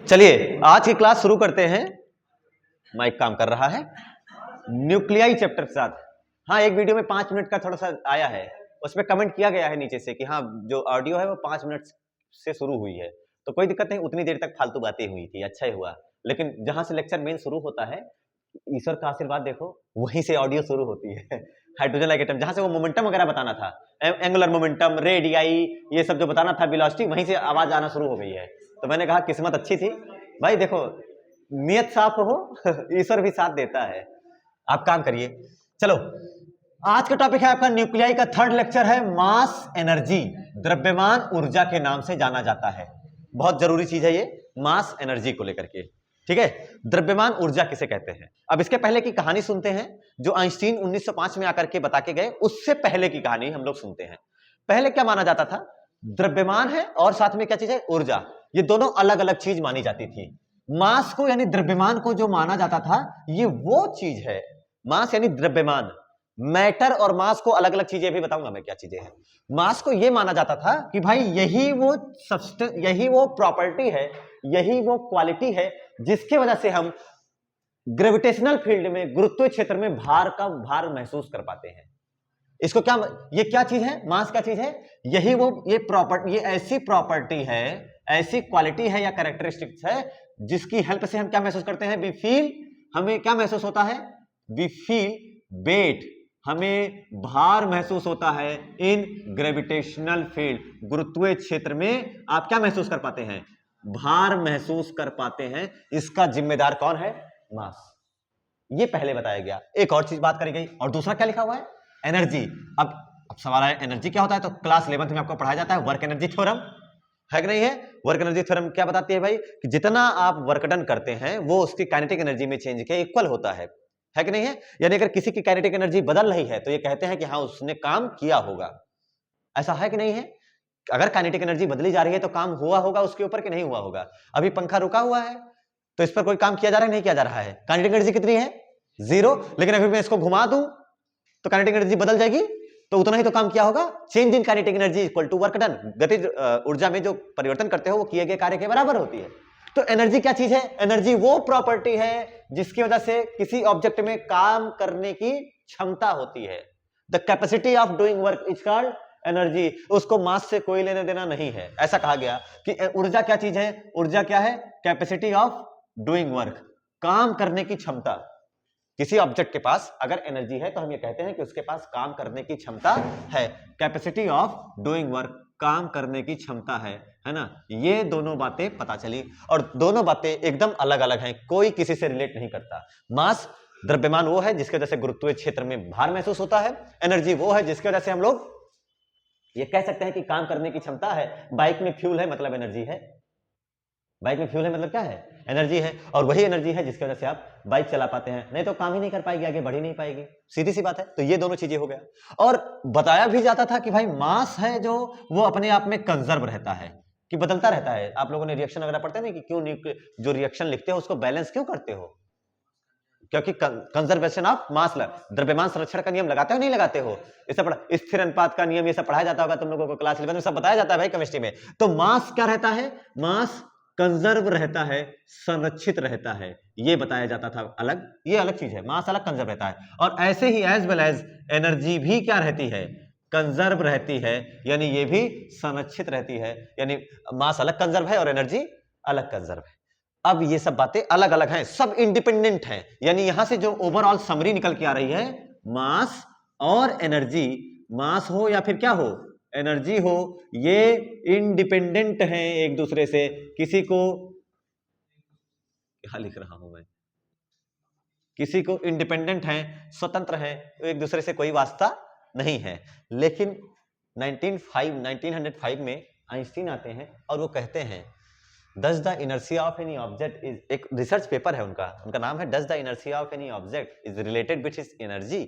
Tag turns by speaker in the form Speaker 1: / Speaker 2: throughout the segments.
Speaker 1: चलिए आज की क्लास शुरू करते हैं। माइक काम कर रहा है। न्यूक्लियाई चैप्टर के साथ। हाँ, एक वीडियो में 5 मिनट का थोड़ा सा आया है, उसमें कमेंट किया गया है नीचे से कि हाँ जो ऑडियो है वो 5 मिनट से शुरू हुई है, तो कोई दिक्कत नहीं, उतनी देर तक फालतू बातें हुई थी, अच्छा ही हुआ। लेकिन जहां से लेक्चर मेन शुरू होता है, ईश्वर का आशीर्वाद देखो, वहीं से ऑडियो शुरू होती है। हाइड्रोजन लाइक एटम, जहां से वो मोमेंटम वगैरह बताना था, एंगुलर मोमेंटम, रेडियाई, ये सब जो बताना था, वेलोसिटी, वहीं से आवाज आना शुरू हो गई है। तो मैंने कहा किस्मत अच्छी थी भाई, देखो नियत साफ हो ईश्वर भी साथ देता है। आप काम करिए। चलो, आज का टॉपिक है आपका न्यूक्लियाई का थर्ड लेक्चर है मास एनर्जी, द्रव्यमान ऊर्जा के नाम से जाना जाता है। बहुत जरूरी चीज है ये, मास एनर्जी को लेकर के, ठीक है। द्रव्यमान ऊर्जा किसे कहते हैं? अब इसके पहले की कहानी सुनते हैं, जो आइंस्टीन 1905 में आकर के बता के गए, उससे पहले की कहानी हम लोग सुनते हैं। पहले क्या माना जाता था? द्रव्यमान है और साथ में क्या चीज है? ऊर्जा। ये दोनों अलग अलग चीज मानी जाती थी। मास को यानी द्रव्यमान को जो माना जाता था, ये वो चीज है, मास यानी द्रव्यमान। मैटर और मास को अलग अलग चीजें भी बताऊंगा मैं क्या चीजें हैं। मास को यह माना जाता था कि भाई यही वो सब्सटेंस, यही वो प्रॉपर्टी है, यही वो क्वालिटी है जिसकी वजह से हम ग्रेविटेशनल फील्ड में, गुरुत्वीय क्षेत्र में भार का भार महसूस कर पाते हैं। इसको क्या, ये क्या चीज है? मास क्या चीज है? यही वो, ये प्रॉपर्टी, ये ऐसी प्रॉपर्टी है, ऐसी क्वालिटी है या कैरेक्टरिस्टिक्स है जिसकी हेल्प से हम क्या महसूस करते हैं? वी फील, हमें क्या महसूस होता है? वी फील वेट, हमें भार महसूस होता है इन ग्रेविटेशनल फील्ड, गुरुत्वीय क्षेत्र में आप क्या महसूस कर पाते हैं? भार महसूस कर पाते हैं। इसका जिम्मेदार कौन है? मास। ये पहले बताया गया। एक और चीज बात करी गई, और दूसरा क्या लिखा हुआ है? एनर्जी। अब सवाल है एनर्जी क्या होता है, तो क्लास 11th में आपको पढ़ाया जाता है वर्क एनर्जी थ्योरम, है कि नहीं है? वर्क एनर्जी थ्योरम क्या बताती है भाई? कि जितना आप वर्क डन करते हैं वो उसकी काइनेटिक एनर्जी में चेंज के इक्वल होता है कि नहीं है? यानी अगर किसी की काइनेटिक एनर्जी बदल रही है तो ये कहते हैं कि हाँ उसने काम किया होगा। ऐसा है कि नहीं है? अगर काइनेटिक एनर्जी बदली जा रही है तो काम हुआ होगा उसके ऊपर कि नहीं हुआ होगा। अभी पंखा रुका हुआ है तो इस पर कोई काम किया जा रहा है, नहीं किया जा रहा है। काइनेटिक एनर्जी कितनी है? 0। लेकिन अगर मैं इसको घुमा दूं तो काइनेटिक एनर्जी बदल जाएगी, तो उतना ही तो काम किया होगा। Change in kinetic energy equal to work done. गतिज ऊर्जा में जो परिवर्तन करते हो वो किए गए कार्य के बराबर होती है। तो एनर्जी क्या चीज है? एनर्जी वो प्रॉपर्टी है जिसकी वजह से किसी ऑब्जेक्ट में काम करने की क्षमता होती है। The capacity of doing work is called energy. उसको मास से कोई लेने देना नहीं है। ऐसा कहा गया कि ऊर्जा क्या चीज है? ऊर्जा क्या है? कैपेसिटी ऑफ डूइंग वर्क, काम करने की क्षमता। किसी ऑब्जेक्ट के पास अगर एनर्जी है तो हम ये कहते हैं कि उसके पास काम करने की क्षमता है। कैपेसिटी ऑफ डूइंग वर्क, काम करने की क्षमता है ना? ये दोनों बातें पता चली, और दोनों बातें एकदम अलग अलग हैं, कोई किसी से रिलेट नहीं करता। मास, द्रव्यमान वो है जिसकी वजह से गुरुत्वीय क्षेत्र में भार महसूस होता है। एनर्जी वो है जिसकी वजह से हम लोग ये कह सकते हैं कि काम करने की क्षमता है। बाइक में फ्यूल है मतलब एनर्जी है। बाइक में फ्यूल है मतलब क्या है? एनर्जी है। और वही एनर्जी है जिसकी वजह से आप बाइक चला पाते हैं, नहीं तो काम ही नहीं कर पाएगी, आगे बढ़ ही नहीं पाएगी। सीधी सी बात है। तो ये दोनों चीजें हो गया। और बताया भी जाता था कि भाई मास है जो, वो अपने आप में कंजर्व रहता है, कि बदलता रहता है। आप लोगों ने रिएक्शन वगैरह पढ़ते हैं कि क्यों जो रिएक्शन लिखते हो उसको बैलेंस क्यों करते हो? क्योंकि कंजर्वेशन ऑफ मास, द्रव्यमान संरक्षण का नियम लगाते हो नहीं लगाते हो? इसे पढ़ा, स्थिर अनुपात का नियम, ये सब पढ़ाया जाता होगा तुम लोगों को क्लास 11 में, सब बताया जाता है भाई केमिस्ट्री में। तो मास क्या रहता है? मास कंजर्व रहता है, संरक्षित रहता है, ये बताया जाता था। अलग, ये अलग चीज है, मास अलग, कंजर्व रहता है। और ऐसे ही एज वेल एज एनर्जी भी क्या रहती है? कंजर्व रहती है, यानी ये भी संरक्षित रहती है। यानी मास अलग कंजर्व है और एनर्जी अलग कंजर्व है। अब ये सब बातें अलग अलग हैं, सब इंडिपेंडेंट हैं। यानी यहां से जो ओवरऑल समरी निकल के आ रही है, मास और एनर्जी, मास हो या फिर क्या हो, एनर्जी हो, ये इंडिपेंडेंट हैं एक दूसरे से। किसी को, क्या लिख रहा हूं मैं, किसी को इंडिपेंडेंट हैं, स्वतंत्र हैं, एक दूसरे से कोई वास्ता नहीं है। लेकिन 1905 में आइंस्टीन आते हैं और वो कहते हैं Does the inertia of any object is, एक रिसर्च पेपर है उनका नाम है Does the inertia of any object is related with its energy।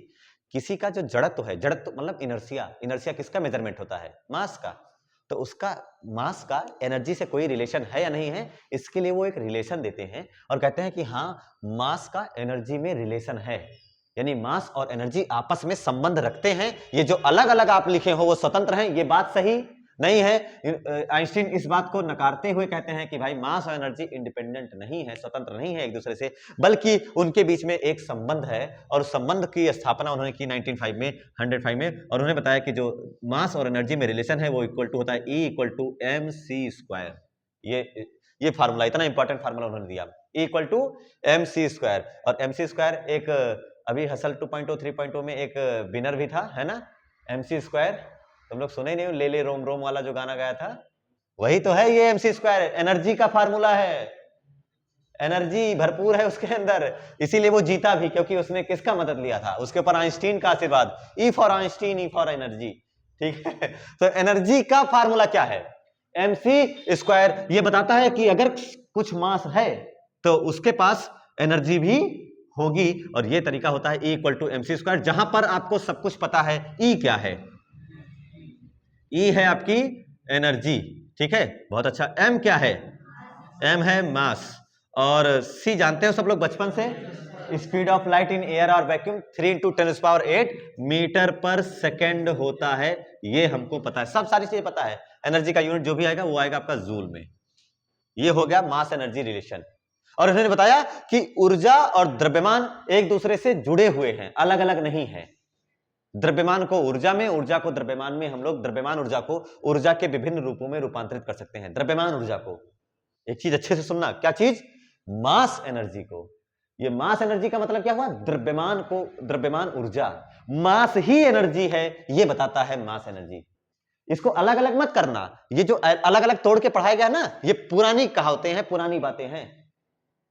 Speaker 1: किसी का जो जड़त्व है, जड़त्व मतलब इनर्शिया, इनर्शिया किसका मेजरमेंट होता है? मास का। तो उसका मास का एनर्जी से कोई रिलेशन है या नहीं है, इसके लिए वो एक रिलेशन देते हैं और कहते हैं कि हाँ मास का एनर्जी में रिलेशन है। यानी मास और एनर्जी आपस में संबंध रखते हैं। ये जो अलग अलग आप लिखे हो वो स्वतंत्र हैं, ये बात सही, नहीं है। आइंस्टीन इस बात को नकारते हुए कहते हैं कि भाई मास और एनर्जी इंडिपेंडेंट नहीं है, स्वतंत्र नहीं है एक दूसरे से, बल्कि उनके बीच में एक संबंध है, और उस संबंध की स्थापना उन्होंने की 1905 में, 105 में, और उन्होंने बताया कि जो मास और एनर्जी में रिलेशन है वो इक्वल टू होता है E इक्वल टू mc²। ये फार्मूला, इतना इंपॉर्टेंट फार्मूला उन्होंने दिया, E इक्वल टू mc²। और mc² एक अभी हसल 2.0 3.0 में एक विनर भी था, है ना, mc²। तुम लोग सुने नहीं, ले ले रोम रोम वाला जो गाना गाया था, वही तो है ये mc²। एनर्जी का फार्मूला है, एनर्जी भरपूर है उसके अंदर, इसीलिए वो जीता भी, क्योंकि उसने किसका मदद लिया था, उसके ऊपर आइंस्टीन का आशीर्वाद। E for Einstein, E for energy, ठीक है। तो एनर्जी का फार्मूला क्या है, mc²। ये बताता है कि अगर कुछ मास है तो उसके पास एनर्जी भी होगी, और ये तरीका होता है E इक्वल टू mc², जहां पर आपको सब कुछ पता है। E क्या है, E है आपकी एनर्जी, ठीक है, बहुत अच्छा। M क्या है, M है मास, और C जानते हो सब लोग बचपन से, speed of light in air और वैक्यूम 3 × 10⁸ मीटर पर सेकेंड होता है, ये हमको पता है, सब सारी चीजें पता है। एनर्जी का यूनिट जो भी आएगा वो आएगा आपका जूल में। ये हो गया मास एनर्जी रिलेशन। और उन्होंने बताया कि ऊर्जा और द्रव्यमान एक दूसरे से जुड़े हुए हैं, अलग अलग नहीं है। द्रव्यमान को ऊर्जा में, ऊर्जा को द्रव्यमान में, हम लोग द्रव्यमान ऊर्जा को ऊर्जा के विभिन्न रूपों में रूपांतरित कर सकते हैं। द्रव्यमान ऊर्जा को, एक चीज अच्छे से सुनना, क्या चीज, मास एनर्जी को। ये मास एनर्जी का मतलब क्या हुआ, द्रव्यमान को, द्रव्यमान ऊर्जा, मास ही एनर्जी है, ये बताता है मास एनर्जी। इसको अलग अलग मत करना, ये जो अलग अलग तोड़ के पढ़ाया गया ना, ये पुरानी कहावतें हैं, पुरानी बातें हैं,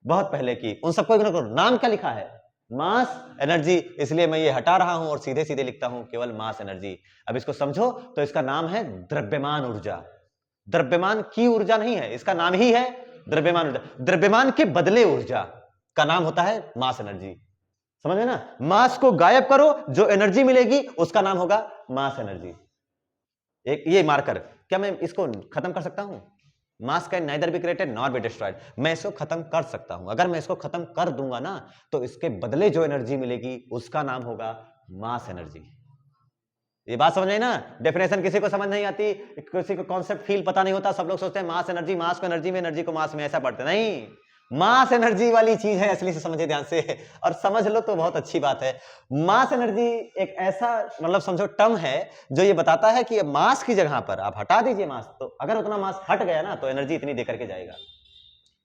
Speaker 1: बहुत पहले की, उन सबको इग्नोर करो। नाम क्या लिखा है, मास एनर्जी, इसलिए मैं ये हटा रहा हूं और सीधे सीधे लिखता हूं केवल मास एनर्जी। अब इसको समझो तो इसका नाम है द्रव्यमान ऊर्जा। द्रव्यमान की ऊर्जा नहीं है, इसका नाम ही है द्रव्यमान ऊर्जा। द्रव्यमान के बदले ऊर्जा का नाम होता है मास एनर्जी, समझ में ना। मास को गायब करो, जो एनर्जी मिलेगी उसका नाम होगा मास एनर्जी। एक ये मार्कर, क्या मैं इसको खत्म कर सकता हूं, मास can neither be created nor be destroyed, मैं इसको खत्म कर सकता हूं। अगर मैं इसको खत्म कर दूंगा ना, तो इसके बदले जो एनर्जी मिलेगी उसका नाम होगा मास एनर्जी। ये बात समझ आई ना। डेफिनेशन किसी को समझ नहीं आती, किसी को कॉन्सेप्ट फील पता नहीं होता, सब लोग सोचते हैं मास एनर्जी, मास को एनर्जी में, एनर्जी को मास में, ऐसा पढ़ते नहीं। मास एनर्जी वाली चीज है असली से, समझे ध्यान से, और समझ लो तो बहुत अच्छी बात है। मास एनर्जी एक ऐसा, मतलब समझो टर्म है जो ये बताता है कि मास की जगह पर आप हटा दीजिए मास, तो अगर उतना मास हट गया ना तो एनर्जी इतनी दे करके जाएगा।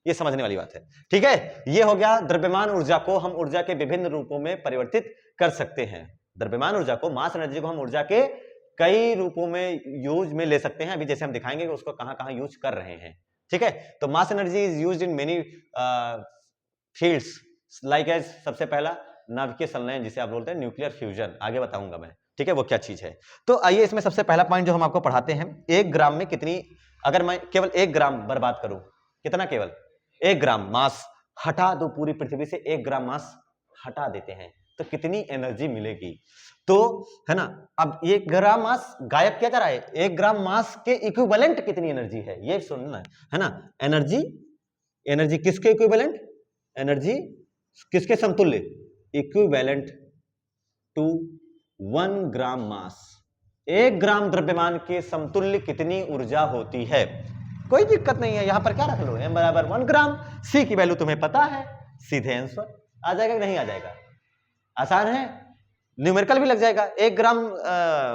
Speaker 1: ये समझने वाली बात है, ठीक है। ये हो गया द्रव्यमान ऊर्जा को हम ऊर्जा के विभिन्न रूपों में परिवर्तित कर सकते हैं। द्रव्यमान ऊर्जा को, मास एनर्जी को हम ऊर्जा के कई रूपों में यूज में ले सकते हैं। अभी जैसे हम दिखाएंगे कि उसको कहां कहां यूज कर रहे हैं, ठीक है। तो mass energy is used in many fields like as, सबसे पहला नाभिकीय संलयन, जिसे आप बोलते हैं न्यूक्लियर फ्यूजन, आगे बताऊंगा मैं, ठीक है, वो क्या चीज है। तो आइए इसमें सबसे पहला पॉइंट जो हम आपको पढ़ाते हैं, 1 ग्राम में कितनी, अगर मैं केवल 1 ग्राम बर्बाद करूं, कितना, केवल 1 ग्राम मास हटा दो, पूरी पृथ्वी से 1 ग्राम मास हटा देते हैं तो कितनी एनर्जी मिलेगी, तो है ना। अब 1 ग्राम मास गायब किया जा रहा है, 1 ग्राम मास के इक्विवेलेंट कितनी एनर्जी है ये सुनना है ना। एनर्जी, एनर्जी किसके इक्विवेलेंट, एनर्जी किसके समतुल्य, इक्विवेलेंट टू 1 ग्राम मास। 1 ग्राम द्रव्यमान के समतुल्य कितनी ऊर्जा होती है, कोई दिक्कत नहीं है, यहां पर क्या रख लो, m बराबर 1 ग्राम। C की वैल्यू तुम्हें पता है, सीधे आंसर आ जाएगा कि नहीं आ जाएगा, आसान है, न्यूमेरिकल भी लग जाएगा। 1 ग्राम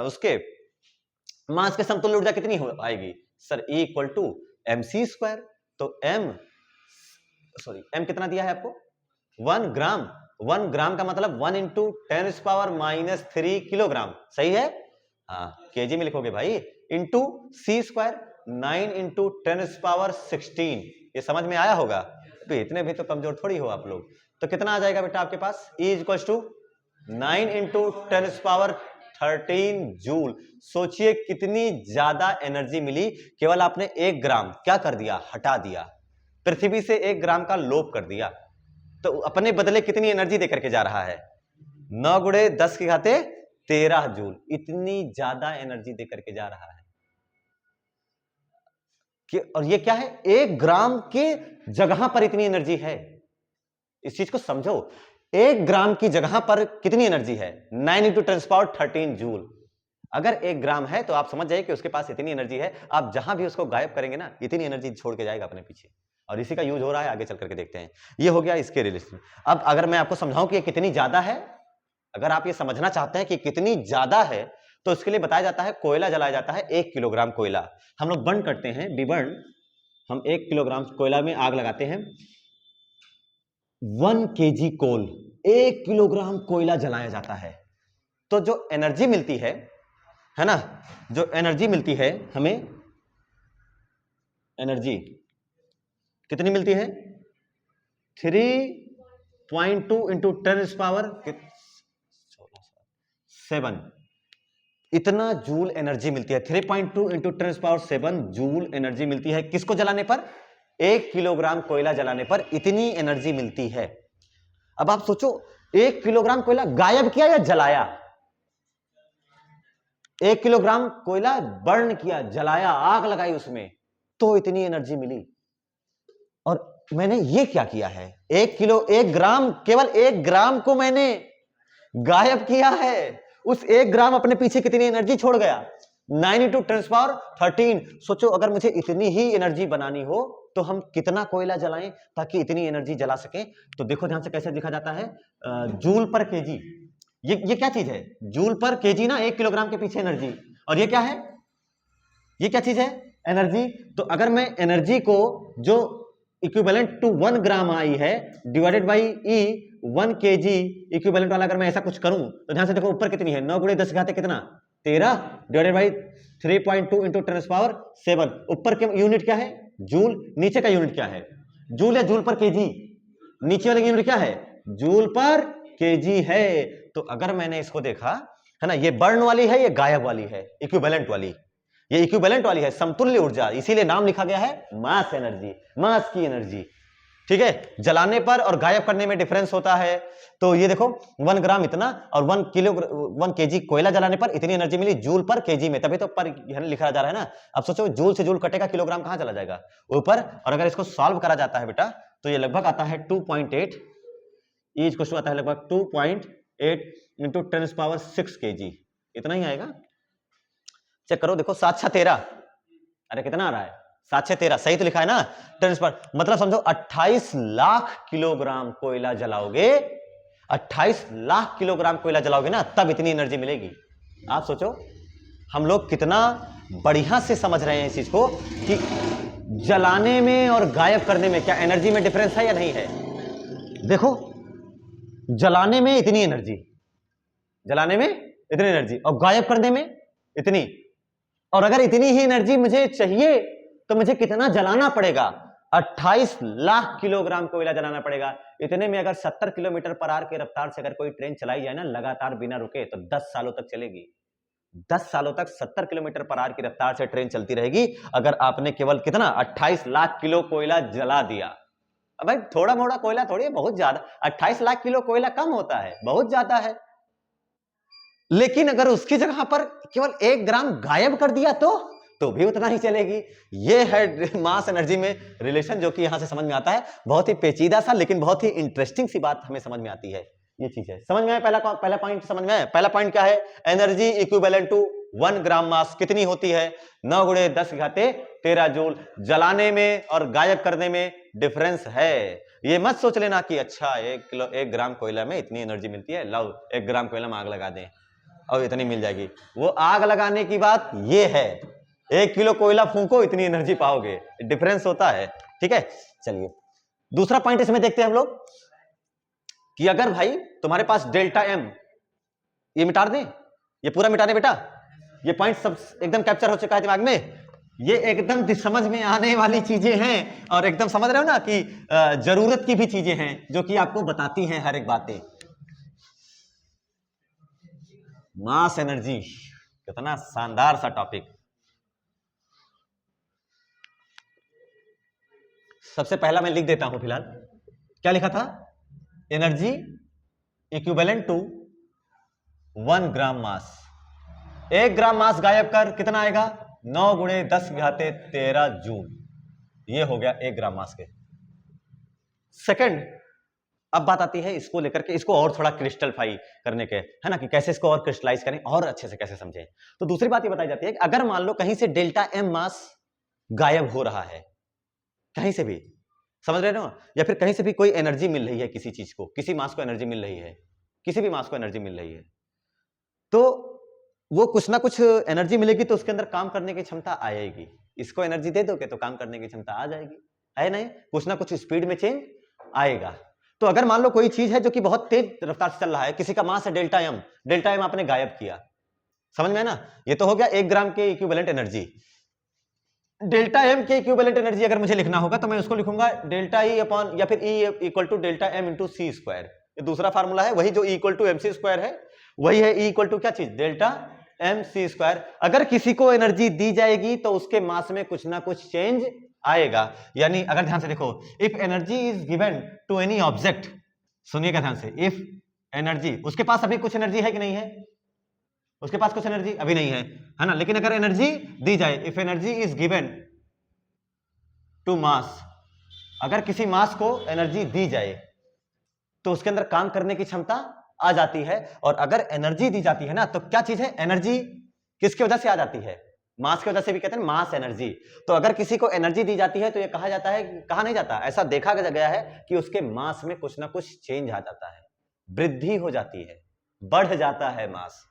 Speaker 1: उसके मास के समतुल्य ऊर्जा कितनी आएगी sir, E equal to mc²। तो m कितना दिया है आपको, 1 ग्राम। 1 ग्राम का मतलब 1 × 10⁻³ किलोग्राम, सही है, हाँ, केजी में लिखोगे भाई, इंटू C², 9 × 10⁻16। ये समझ में आया होगा, तो इतने भी तो कमजोर थोड़ी हो आप लोग। तो कितना आ जाएगा बेटा आपके पास, E इक्वल टू 9 × 10⁻13 जूल। सोचिए कितनी ज्यादा एनर्जी मिली, केवल आपने 1 ग्राम क्या कर दिया, हटा दिया, पृथ्वी से 1 ग्राम का लोप कर दिया, तो अपने बदले कितनी एनर्जी देकर के जा रहा है, 9 × 10⁻13 जूल। इतनी ज्यादा एनर्जी देकर के जा रहा है कि, और ये क्या है, 1 ग्राम के जगह पर इतनी एनर्जी है। इस चीज को समझो, 1 ग्राम की जगह पर कितनी एनर्जी है, 9 × 10⁻13 जूल। अगर 1 ग्राम है तो आप समझ जाइए कि उसके पास इतनी एनर्जी है, आप जहां भी उसको गायब करेंगे ना इतनी एनर्जी छोड़ के जाएगा अपने पीछे, और इसी का यूज हो रहा है, आगे चल करके देखते हैं। ये हो गया इसके रिलेशन। अब अगर मैं आपको समझाऊं कि ये कितनी ज्यादा है, अगर आप ये समझना चाहते हैं कि कितनी ज्यादा है, तो इसके लिए बताया जाता है कोयला जलाया जाता है 1 किलोग्राम कोयला। हम लोग बर्न करते हैं, विबर्न, हम 1 किलोग्राम कोयला में आग लगाते हैं, 1 केजी कोल, 1 किलोग्राम कोयला जलाया जाता है। तो जो एनर्जी मिलती है ना, जो एनर्जी मिलती है हमें, एनर्जी कितनी मिलती है? 3.2 इंटू 10⁻7, इतना जूल एनर्जी मिलती है। 3.2 इंटू 10⁻7 जूल एनर्जी मिलती है किसको जलाने पर? 1 किलोग्राम कोयला जलाने पर इतनी एनर्जी मिलती है। अब आप सोचो, 1 किलोग्राम कोयला गायब किया या जलाया? 1 किलोग्राम कोयला बर्न किया, जलाया, आग लगाई उसमें, तो इतनी एनर्जी मिली। और मैंने ये क्या किया है, 1 ग्राम, केवल 1 ग्राम को मैंने गायब किया है। उस 1 ग्राम अपने पीछे कितनी एनर्जी छोड़ गया? 9 इंटू 10⁻13। सोचो, अगर मुझे इतनी ही एनर्जी बनानी हो तो हम कितना कोयला जलाएं ताकि इतनी एनर्जी जला सकें? तो देखो ध्यान से कैसे लिखा जाता है, जूल पर केजी। ये क्या चीज है? जूल पर केजी ना, 1 किलोग्राम के पीछे एनर्जी। और ये क्या है? ये क्या चीज है? एनर्जी। तो अगर मैं एनर्जी को जो इक्विवेलेंट टू 1 ग्राम आई है divided by E 1 KG equivalent वाला, अगर मैं ऐसा कुछ करूं तो ध्यान से देखो ऊपर कितनी है, 9 गुणे 10 घाते कितना? 13 डिवाइडेड बाई 3.2 इंटू 10⁻7। ऊपर के यूनिट क्या है? जूल। नीचे का यूनिट क्या है? जूल या जूल पर केजी? नीचे वाले यूनिट क्या है? जूल पर केजी है। तो अगर मैंने इसको देखा है ना, ये बर्न वाली है, ये गायब वाली है, इक्विवेलेंट वाली। ये इक्विवेलेंट वाली है, समतुल्य ऊर्जा, इसीलिए नाम लिखा गया है मास एनर्जी, मास की एनर्जी। ठीक है, जलाने पर और गायब करने में डिफरेंस होता है। तो ये देखो 1 ग्राम इतना, और 1 केजी कोयला जलाने पर इतनी एनर्जी मिली जूल पर केजी में, तभी तो पर लिखा जा रहा है ना। अब सोचो, जूल से जूल कटेगा, किलोग्राम कहां चला जाएगा? ऊपर। और अगर इसको सॉल्व करा जाता है बेटा, तो ये लगभग आता है 2.8, इज को आता है लगभग 2.8 इंटू 10⁻6 केजी, इतना ही आएगा। चेक करो, देखो 7×13, अरे कितना आ रहा है? 7×13, सही तो लिखा है ना? 10 पर, मतलब समझो 28 लाख किलोग्राम कोयला जलाओगे, 28 लाख किलोग्राम कोयला जलाओगे ना, तब इतनी एनर्जी मिलेगी। आप सोचो, हम लोग कितना बढ़िया से समझ रहे हैं इस चीज को कि जलाने में और गायब करने में क्या एनर्जी में डिफरेंस है या नहीं है। देखो, जलाने में इतनी एनर्जी, जलाने में इतनी एनर्जी, और गायब करने में इतनी। और अगर इतनी ही एनर्जी मुझे चाहिए तो मुझे कितना जलाना पड़ेगा? 28 लाख किलोग्राम कोयला जलाना पड़ेगा। इतने में अगर 70 किलोमीटर पर आवर के रफ्तार से अगर कोई ट्रेन चलाई जाए ना लगातार बिना रुके, तो 10 सालों तक चलेगी। 10 सालों तक 70 किलोमीटर पर आवर की रफ्तार से ट्रेन चलती रहेगी, अगर आपने केवल कितना 28 लाख किलो कोयला जला दिया। अब भाई थोड़ा मोड़ा कोयला थोड़ी, बहुत ज्यादा, 28 लाख किलो कोयला कम होता है, बहुत ज्यादा है। लेकिन अगर उसकी जगह पर केवल 1 ग्राम गायब कर दिया तो भी उतना ही चलेगी। ये है मास एनर्जी में रिलेशन, जो कि यहां से समझ में आता है। बहुत ही पेचीदा सा लेकिन बहुत ही इंटरेस्टिंग सी बात हमें समझ में आती है। ये चीज है, समझ में आया? पहला पॉइंट समझ में आया? पहला पॉइंट क्या है? एनर्जी इक्विवेलेंट टू 1 ग्राम मास कितनी होती है? 9 गुणे 10⁻13 जूल। जलाने में और गायब करने में डिफरेंस है। ये मत सोच लेना कि अच्छा 1 ग्राम कोयला में इतनी एनर्जी मिलती है, लो 1 ग्राम कोयला में आग लगा दें और इतनी मिल जाएगी। वो आग लगाने की बात ये है, 1 किलो कोयला फूंको इतनी एनर्जी पाओगे, डिफरेंस होता है। ठीक है, चलिए दूसरा पॉइंट इसमें देखते हैं हम लोग कि अगर भाई तुम्हारे पास डेल्टा एम, ये मिटा दें, ये पूरा मिटा दें बेटा, ये पॉइंट सब एकदम कैप्चर हो चुका है दिमाग में। ये एकदम समझ में आने वाली चीजें हैं, और एकदम समझ रहे हो ना कि जरूरत की भी चीजें हैं जो कि आपको बताती हैं हर एक बातें। मास एनर्जी, कितना शानदार सा टॉपिक। सबसे पहला मैं लिख देता हूं फिलहाल, क्या लिखा था? एनर्जी इक्विवेलेंट टू 1 ग्राम मास। 1 ग्राम मास गायब कर कितना आएगा? 9 गुणे 10⁻13 जूल। ये हो गया 1 ग्राम मास के। सेकंड, अब बात आती है इसको लेकर के, इसको और थोड़ा क्रिस्टलफाई करने के, है ना, कि कैसे इसको और क्रिस्टलाइज करें और अच्छे से कैसे समझें। तो दूसरी बात ये बताई जाती है कि अगर मान लो कहीं से डेल्टा एम मास गायब हो रहा है, कहीं से भी, समझ रहे हो, या फिर कहीं से भी कोई एनर्जी मिल रही है किसी चीज को, किसी मास को एनर्जी मिल रही है, किसी भी मास को एनर्जी मिल रही है, तो वो कुछ ना कुछ एनर्जी मिलेगी तो उसके अंदर काम करने की क्षमता आएगी। इसको एनर्जी दे दोगे तो काम करने की क्षमता आ जाएगी, है नहीं, कुछ ना कुछ स्पीड में चेंज आएगा। तो अगर मान लो कोई चीज है जो कि बहुत तेज रफ्तार से चल रहा है, किसी का मास है डेल्टा एम आपने गायब किया, समझ में है ना, ये तो हो गया 1 ग्राम के इक्विवेलेंट एनर्जी। डेल्टा एम के इक्विवेलेंट एनर्जी अगर मुझे लिखना होगा तो मैं उसको लिखूंगा डेल्टा ई अपॉन, या फिर E equal to delta m into c square. ये दूसरा फार्मूला है, वही जो E equal to m c square है, वही है ई इक्वल टू क्या चीज, डेल्टा एम सी स्क्वायर। अगर किसी को एनर्जी दी जाएगी तो उसके मास में कुछ ना कुछ चेंज आएगा। यानी अगर ध्यान से देखो, if energy is given to any object, सुनिएगा ध्यान से, इफ एनर्जी, उसके पास अभी कुछ एनर्जी है कि नहीं है, उसके पास कुछ एनर्जी अभी नहीं है ना, लेकिन अगर एनर्जी दी जाए, if energy is given to mass, अगर किसी मास को एनर्जी दी जाए तो उसके अंदर काम करने की क्षमता आ जाती है। और अगर एनर्जी दी जाती है ना, तो क्या चीज है, एनर्जी किसकी वजह से आ जाती है, मास की वजह से भी कहते हैं मास एनर्जी। तो अगर किसी को एनर्जी दी जाती है तो यह कहा जाता है, कहा नहीं जाता, ऐसा देखा गया है कि उसके मास में कुछ ना कुछ चेंज आ जाता है, वृद्धि हो जाती है, बढ़ जाता है मास।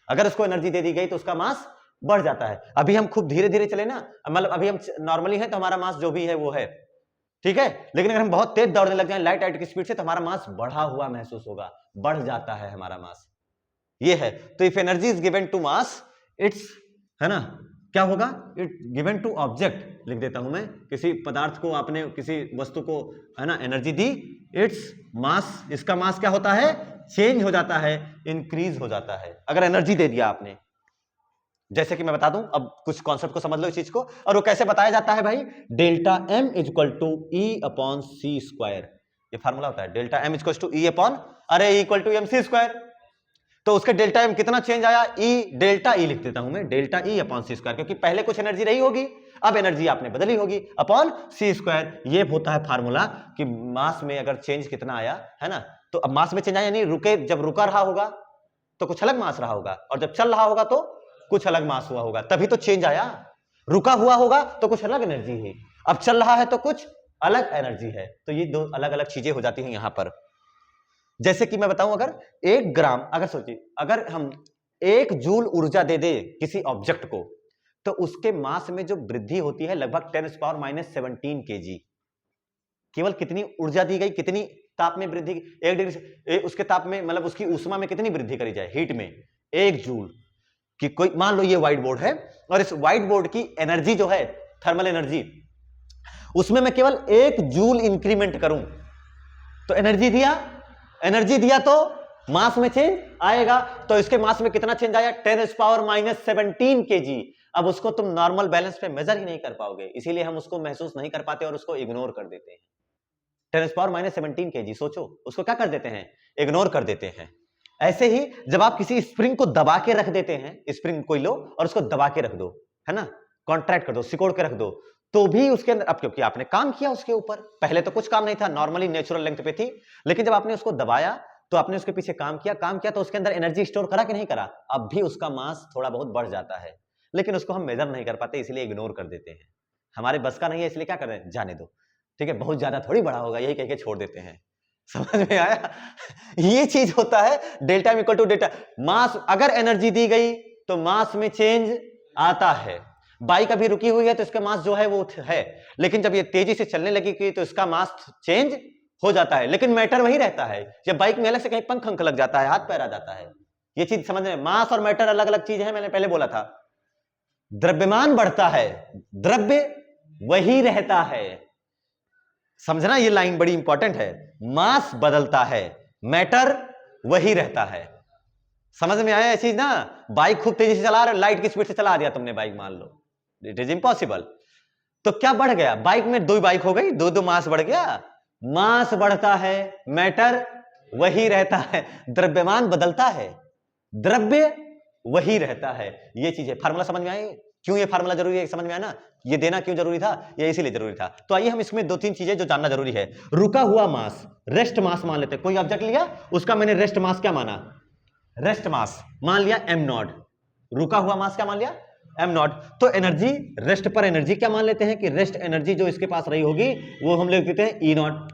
Speaker 1: अगर उसको एनर्जी दे दी गई तो उसका मास बढ़ जाता है। अभी हम खूब धीरे धीरे चले ना, मतलब अभी हम नॉर्मली है तो हमारा मास जो भी है वो है, ठीक है, लेकिन अगर हम बहुत तेज दौड़ने लग जाएं लाइट की स्पीड से तो हमारा मास बढ़ा हुआ महसूस होगा, बढ़ जाता है हमारा मास, ये है। तो if energy is given to mass, it's, है ना, क्या होगा, इट गिवन टू ऑब्जेक्ट, लिख देता हूं मैं, किसी पदार्थ को आपने, किसी वस्तु को, है ना, एनर्जी दी, इट्स मास, इसका मास क्या होता है, चेंज हो जाता है, इंक्रीज हो जाता है, अगर एनर्जी दे दिया आपने। जैसे कि मैं बता दूं, अब कुछ कॉन्सेप्ट को समझ लो इस चीज को, और वो कैसे बताया जाता है भाई, delta m is equal to E upon c square, ये फार्मूला होता है, delta m is equal to E upon, अरे equal to m c square, तो उसके डेल्टा एम कितना चेंज आया, ई, डेल्टा ई लिख देता हूं मैं, delta E upon c square, क्योंकि पहले कुछ एनर्जी रही होगी, अब एनर्जी आपने बदली होगी, अपॉन सी स्क्वायर। ये होता है फार्मूला कि मास में अगर चेंज कितना आया, है ना, तो अब मास में चेंज आया यानी रुके, जब रुका रहा होगा तो कुछ अलग मास रहा होगा, और जब चल रहा होगा तो कुछ अलग मास हुआ होगा, तभी तो चेंज आया। रुका हुआ होगा तो कुछ अलग एनर्जी है, अब चल रहा है तो कुछ अलग एनर्जी है, तो ये दो अलग अलग चीजें हो जाती हैं यहां पर। जैसे कि मैं बताऊं, अगर 1 ग्राम, अगर सोचिए, अगर हम 1 जूल ऊर्जा दे दे किसी ऑब्जेक्ट को, तो उसके मास में जो वृद्धि होती है लगभग 10⁻⁻17 kg। केवल कितनी ऊर्जा दी गई, कितनी ताप में वृद्धि, 1 डिग्री से उसके ताप में, मतलब उसकी ऊष्मा में कितनी वृद्धि करी जाए, हीट में 1 जूल कि कोई, मान लो ये व्हाइट बोर्ड है, और इस व्हाइट बोर्ड की एनर्जी जो है, थर्मल एनर्जी, उसमें मैं केवल 1 जूल इंक्रीमेंट करूं तो एनर्जी दिया तो मास में चेंज आएगा। तो इसके मास में कितना चेंज आया, 10⁻⁻17 kg। अब उसको तुम नॉर्मल बैलेंस पे मेजर ही नहीं कर पाओगे, इसीलिए हम उसको महसूस नहीं कर पाते और उसको इग्नोर कर देते हैं। 10⁻⁻17 kg, सोचो उसको क्या कर देते हैं, इग्नोर कर देते हैं। ऐसे ही जब आप किसी स्प्रिंग को दबा के रख देते हैं, स्प्रिंग कोई लो और उसको दबा के रख दो, है ना, कॉन्ट्रैक्ट कर दो, सिकोड़ के रख दो, तो भी उसके अंदर, अब क्योंकि आपने काम किया उसके ऊपर, पहले तो कुछ काम नहीं था, नॉर्मली नेचुरल लेंथ पे थी, लेकिन जब आपने उसको दबाया तो आपने उसके पीछे काम किया तो उसके अंदर एनर्जी स्टोर करा कि नहीं करा, अब भी उसका मास थोड़ा बहुत बढ़ जाता है, लेकिन उसको हम मेजर नहीं कर पाते, इसलिए इग्नोर कर देते हैं, हमारे बस का नहीं है, इसलिए क्या कर रहे हैं, जाने दो, ठीक है, बहुत ज्यादा थोड़ी बड़ा होगा, यही कह के छोड़ देते हैं। समझ में आया, ये चीज होता है डेल्टा इक्वल टू डेल्टा मास। अगर एनर्जी दी गई तो मास में चेंज आता है। बाइक अभी रुकी हुई है तो इसका मास जो है वो है, लेकिन जब ये तेजी से चलने लगी तो इसका मास चेंज हो जाता है, लेकिन मैटर वही रहता है। जब बाइक में अलग से कहीं पंख लग जाता है, हाथ पैर आ जाता है, ये चीज समझ में, मास और मैटर अलग अलग चीज है, मैंने पहले बोला था। द्रव्यमान बढ़ता है, द्रव्य वही रहता है, समझना, ये लाइन बड़ी इंपॉर्टेंट है। मास बदलता है, मैटर वही रहता है। समझ में आया ये चीज ना। बाइक खूब तेजी से चला रहे, लाइट की स्पीड से चला दिया तुमने बाइक, मान लो, इट इज इम्पॉसिबल। तो क्या बढ़ गया, बाइक में 2 बाइक हो गई, 2 मास बढ़ गया, मास बढ़ता है, मैटर वही रहता है, द्रव्यमान बदलता है, द्रव्य वही रहता है। ये चीज है, फार्मूला समझ में आई। क्यों ये फार्मूला जरूरी है समझ में आया ना, ये देना क्यों जरूरी था, ये इसीलिए जरूरी था। तो आइए हम इसमें 2-3 चीजें जो जानना जरूरी है। रुका हुआ मास, रेस्ट मास मान लेते हैं। कोई ऑब्जेक्ट लिया, उसका मैंने रेस्ट मास क्या माना, रेस्ट मास मान लिया m नॉट। रुका हुआ मास क्या मान लिया, m नॉट। तो एनर्जी, रेस्ट पर एनर्जी क्या मान लेते हैं कि रेस्ट एनर्जी जो इसके पास रही होगी वो हम लिख देते हैं E नॉट।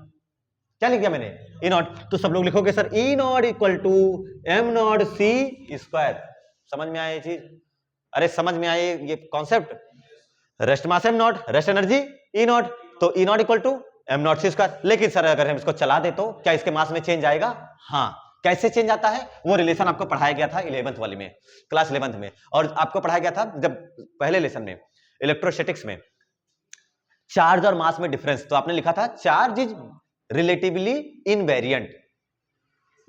Speaker 1: क्या लिख दिया मैंने, E नॉट। तो सब लोग लिखोगे sir E not equal to m not C square. समझ में आया ये चीज, अरे समझ में आए ये concept. Rest mass m not, rest energy E not, तो E not equal to m not C square. लेकिन सर अगर हम इसको चला दे तो क्या इसके मास में चेंज आएगा, हाँ। कैसे चेंज आता है, वो रिलेशन आपको पढ़ाया गया था 11th वाली में, क्लास 11th में, और आपको पढ़ाया गया था जब पहले लेसन में इलेक्ट्रोस्टैटिक्स में, चार्ज और मास में डिफरेंस। तो आपने लिखा था चार्ज इज रिलेटिवली इनवेरिएंट,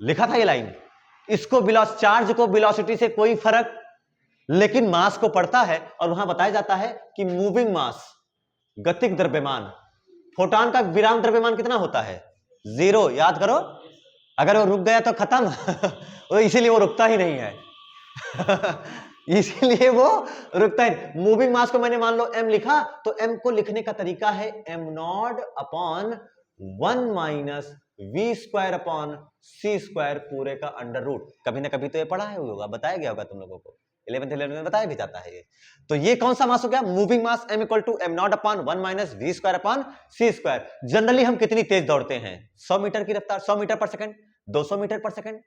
Speaker 1: लिखा था ये लाइन। इसको चार्ज को वेलोसिटी से कोई फर्क, लेकिन मास को पड़ता है। और वहां बताया जाता है कि मूविंग मास, गतिक द्रव्यमान, फोटॉन का विराम द्रव्यमान कितना होता है, 0। याद करो, अगर वो रुक गया तो खत्म तो इसीलिए वो रुकता ही नहीं है इसीलिए वो रुकता है। मूविंग मास को मैंने मान लो m लिखा, तो m को लिखने का तरीका है m not upon 1 minus v square upon c square पूरे का अंडर रूट। कभी ना कभी तो ये पढ़ा है होगा, बताया गया होगा तुम लोगों को, 11th में बताया भी जाता है ये। तो ये कौन सा मास हो गया, moving mass m equal to m not upon 1 minus v square upon c square. Generally हम कितनी तेज दौड़ते हैं, 100 मीटर की रफ्तार, 100 मीटर पर सेकंड, 200 मीटर पर सेकंड।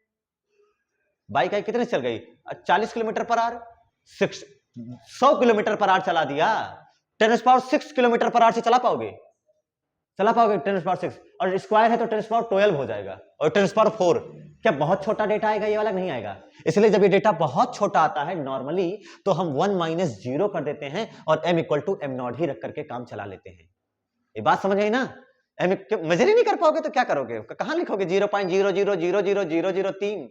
Speaker 1: बाइक आई कितने चल गई, 40 kilometre per hour, 100 kilometre per hour चला दिया, 10⁻6 किलोमीटर पर आवर से चला पाओगे, 10⁻6, और स्क्वायर है तो 10⁻12 हो जाएगा, और 10⁻4। क्या बहुत छोटा डेटा आएगा, ये वाला नहीं आएगा। इसलिए जब ये डेटा बहुत छोटा आता है नॉर्मली, तो हम 1 माइनस 0 कर देते हैं और m equal to m not ही रख करके काम चला लेते हैं। ये बात समझ आई ना, मेजर ही नहीं कर पाओगे तो क्या करोगे, कहां लिखोगे 0.0000003।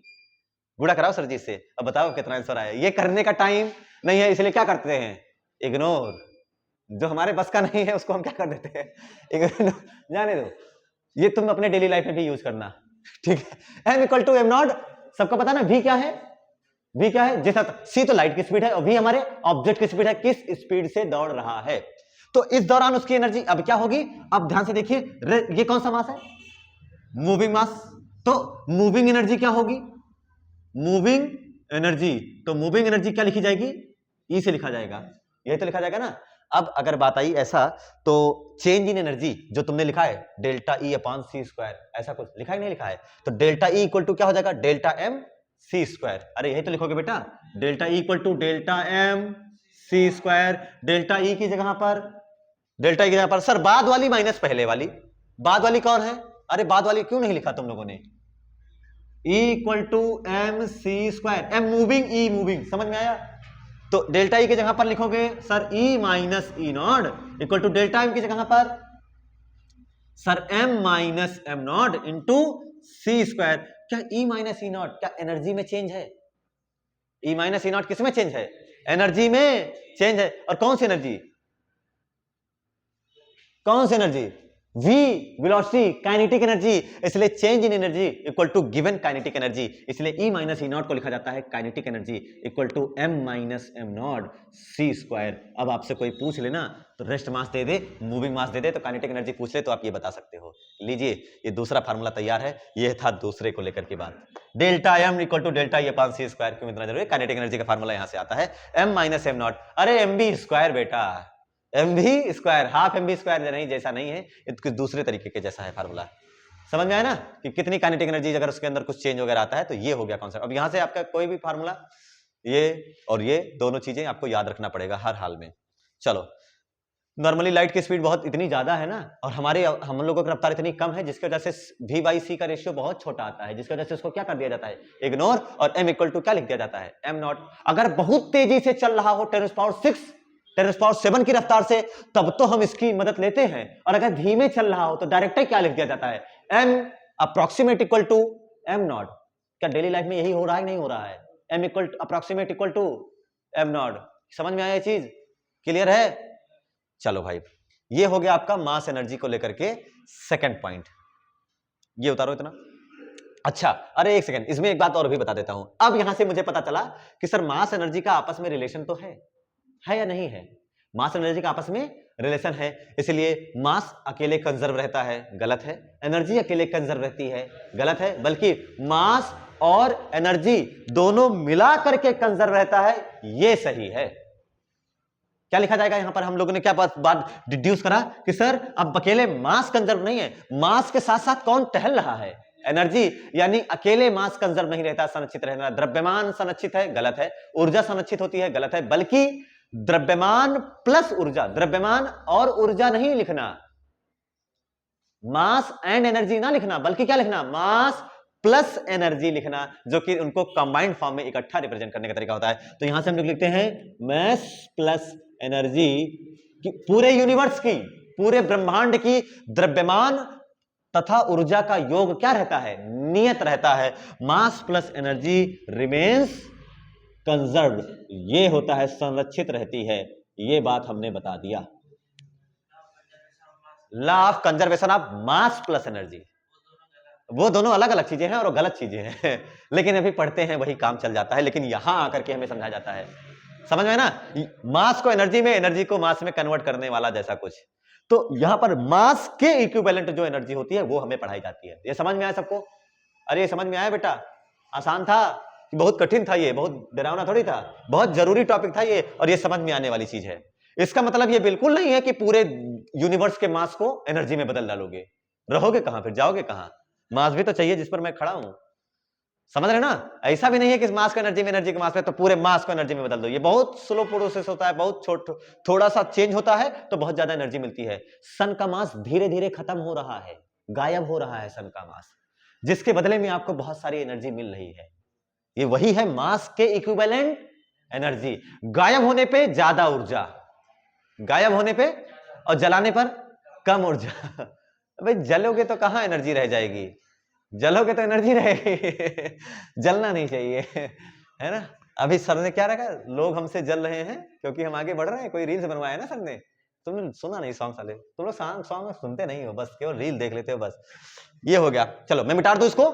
Speaker 1: गुणा कराओ सर जी से, अब बताओ कितना आंसर आया। ये करने का टाइम नहीं है, इसलिए क्या करते हैं, इग्नोर। जो हमारे बस का नहीं है उसको हम क्या कर देते हैं, इग्नोर, जाने दो। ये तुम अपने डेली लाइफ में भी यूज करना, ठीक है। m equal to m not, सबको पता ना v क्या है, v क्या है, जैसा c तो लाइट की स्पीड है और v हमारे ऑब्जेक्ट की स्पीड है, किस स्पीड से दौड़ रहा है। तो इस दौरान उसकी एनर्जी अब क्या होगी, अब ध्यान से देखिए, ये कौन सा मास है, मूविंग मास। तो मूविंग एनर्जी क्या होगी, मूविंग एनर्जी, तो मूविंग एनर्जी क्या लिखी जाएगी, ई से लिखा जाएगा, यही तो लिखा जाएगा ना। अब अगर बात आई ऐसा, तो चेंज इन एनर्जी जो तुमने लिखा है delta E upon c square, ऐसा कुछ लिखा ही नहीं लिखा है, तो डेल्टा ई इक्वल टू क्या हो जाएगा, डेल्टा एम सी स्क्वायर। अरे यही तो लिखोगे बेटा, delta E equal to delta m c square. Delta E की जगह पर, डेल्टा ई की जगह पर सर बाद वाली माइनस पहले वाली, बाद वाली कौन है, अरे बाद वाली क्यों नहीं लिखा तुम लोगों ने, E equal to m c square, m moving, E moving, समझ में आया। तो डेल्टा ई की जगह पर लिखोगे sir E minus E not equal to delta m की जगह पर sir m minus m not into c square. क्या E माइनस ई नॉट क्या एनर्जी में चेंज है, E माइनस ई नॉट किस में चेंज है, एनर्जी में चेंज है। और कौन सी एनर्जी, कौन सी energy, v velocity, kinetic energy. इसलिए change in energy equal to given kinetic energy, इसलिए E माइनस ई नॉट को लिखा जाता है kinetic energy equal to m minus m not c square. अब आपसे कोई पूछ लेना तो रेस्ट मास दे दे, मूविंग मास दे दे, तो काइनेटिक एनर्जी पूछ ले तो आप ये बता सकते हो। लीजिए ये दूसरा फार्मूला तैयार है, ये था दूसरे को लेकर की बात। Delta m equal to delta E upon c square, क्यों इतना जरूरी है, काइनेटिक एनर्जी का फार्मूला यहां से आता है m माइनस एम नॉट। अरे एम बी स्क्वायर बेटा, एम भी square, half m v square नहीं, जैसा नहीं है, ये कुछ दूसरे तरीके के जैसा है फार्मूला। समझ में आया ना कि कितनी काइनेटिक एनर्जी अगर उसके अंदर कुछ चेंज वगैरह आता है, तो ये हो गया कॉन्सेप्ट। अब यहां से आपका कोई भी फार्मूला, ये और ये दोनों चीजें आपको याद रखना पड़ेगा हर हाल में। चलो, नॉर्मली लाइट की स्पीड बहुत इतनी ज्यादा है ना, और हम लोगों की रफ्तार इतनी कम है, जिसकी वजह से v बाई सी का रेशियो बहुत छोटा आता है, जिसकी वजह से उसको क्या कर दिया जाता है, इग्नोर, और m इक्वल टू क्या लिख दिया जाता है, m नॉट। अगर बहुत तेजी से चल रहा हो 10⁻6 की रफ्तार से, तब तो हम इसकी मदद लेते हैं, और अगर धीमे चल रहा हो तो डायरेक्ट क्या लिख दिया जाता है, m approximate equal to m not. क्या डेली लाइफ में यही हो रहा है, नहीं हो रहा है, m equal approximate equal to m not. समझ में आया ये चीज, क्लियर है। चलो भाई, ये हो गया आपका मास एनर्जी को लेकर के सेकंड पॉइंट, ये उतारो इतना। अच्छा, अरे एक सेकंड, इसमें एक बात और भी बता देता हूं। अब यहां से मुझे पता चला कि सर मास एनर्जी का आपस में रिलेशन तो है, है या नहीं है? मास और एनर्जी का आपस में रिलेशन है, इसलिए मास अकेले कंजर्व रहता है, गलत है। एनर्जी अकेले कंजर्व रहती है, गलत है। बल्कि मास और एनर्जी दोनों मिला करके कंजर्व रहता है, यह सही है। क्या लिखा जाएगा यहां पर? हम लोगों ने क्या बात डिड्यूस करा कि सर अब अकेले मास कंजर्व नहीं है, मास के साथ साथ कौन टहल रहा है? एनर्जी। यानी अकेले मास कंजर्व नहीं रहता, संरक्षित रहना। द्रव्यमान संरक्षित है, गलत है। ऊर्जा संरक्षित होती है, गलत है। बल्कि द्रव्यमान प्लस ऊर्जा, द्रव्यमान और ऊर्जा नहीं लिखना, मास एंड एनर्जी ना लिखना, बल्कि क्या लिखना? मास प्लस एनर्जी लिखना, जो कि उनको कंबाइंड फॉर्म में इकट्ठा रिप्रेजेंट करने का तरीका होता है। तो यहां से हम लोग लिखते हैं मास प्लस एनर्जी की, पूरे यूनिवर्स की, पूरे ब्रह्मांड की द्रव्यमान तथा ऊर्जा का योग क्या रहता है? नियत रहता है। Mass plus energy remains conserved, ये होता है संरक्षित रहती है। ये बात हमने बता दिया। Law of conservation of mass plus energy, वो दोनों अलग अलग चीजें हैं और वो गलत चीजें हैं लेकिन अभी पढ़ते हैं वही काम चल जाता है, लेकिन यहां आकर के हमें समझाया जाता है। समझ में ना? मास को एनर्जी में, एनर्जी को मास में कन्वर्ट करने वाला जैसा कुछ। तो यहां पर मास के इक्विवेलेंट जो एनर्जी होती है वो हमें पढ़ाई जाती है। ये समझ में आया सबको? अरे ये समझ में आया बेटा? आसान था कि बहुत कठिन था? ये बहुत डरावना थोड़ी था, बहुत जरूरी टॉपिक था ये, और ये समझ में आने वाली चीज है। इसका मतलब ये बिल्कुल नहीं है कि पूरे यूनिवर्स के मास को एनर्जी में बदल डालोगे, रहोगे कहां फिर? जाओगे कहां? मास भी तो चाहिए जिस पर मैं खड़ा हूं, समझ रहे ना? ऐसा भी नहीं है कि इस मास को एनर्जी में, एनर्जी के मास में, तो पूरे मास को एनर्जी में बदल दो। ये बहुत स्लो प्रोसेस होता है, बहुत थोड़ा सा चेंज होता है तो बहुत ज्यादा एनर्जी मिलती है। सन का मास धीरे धीरे खत्म हो रहा है, गायब हो रहा है सन का मास, जिसके बदले में आपको बहुत सारी एनर्जी मिल रही है। ये वही है मास के इक्विवेलेंट एनर्जी। गायब होने पे ज्यादा ऊर्जा, गायब होने पे और जलाने पर कम ऊर्जा भाई जलोगे तो कहां एनर्जी रह जाएगी? जलोगे तो एनर्जी रहेगी जलना नहीं चाहिए है ना? अभी सर ने क्या रखा? लोग हमसे जल रहे हैं क्योंकि हम आगे बढ़ रहे हैं। कोई रील्स बनवाया ना सर ने, तुमने सुना नहीं? सॉन्ग साले तुम लोग सॉन्ग सुनते नहीं हो, बस केवल रील देख लेते हो बस। ये हो गया, चलो मैं मिटा दूं इसको।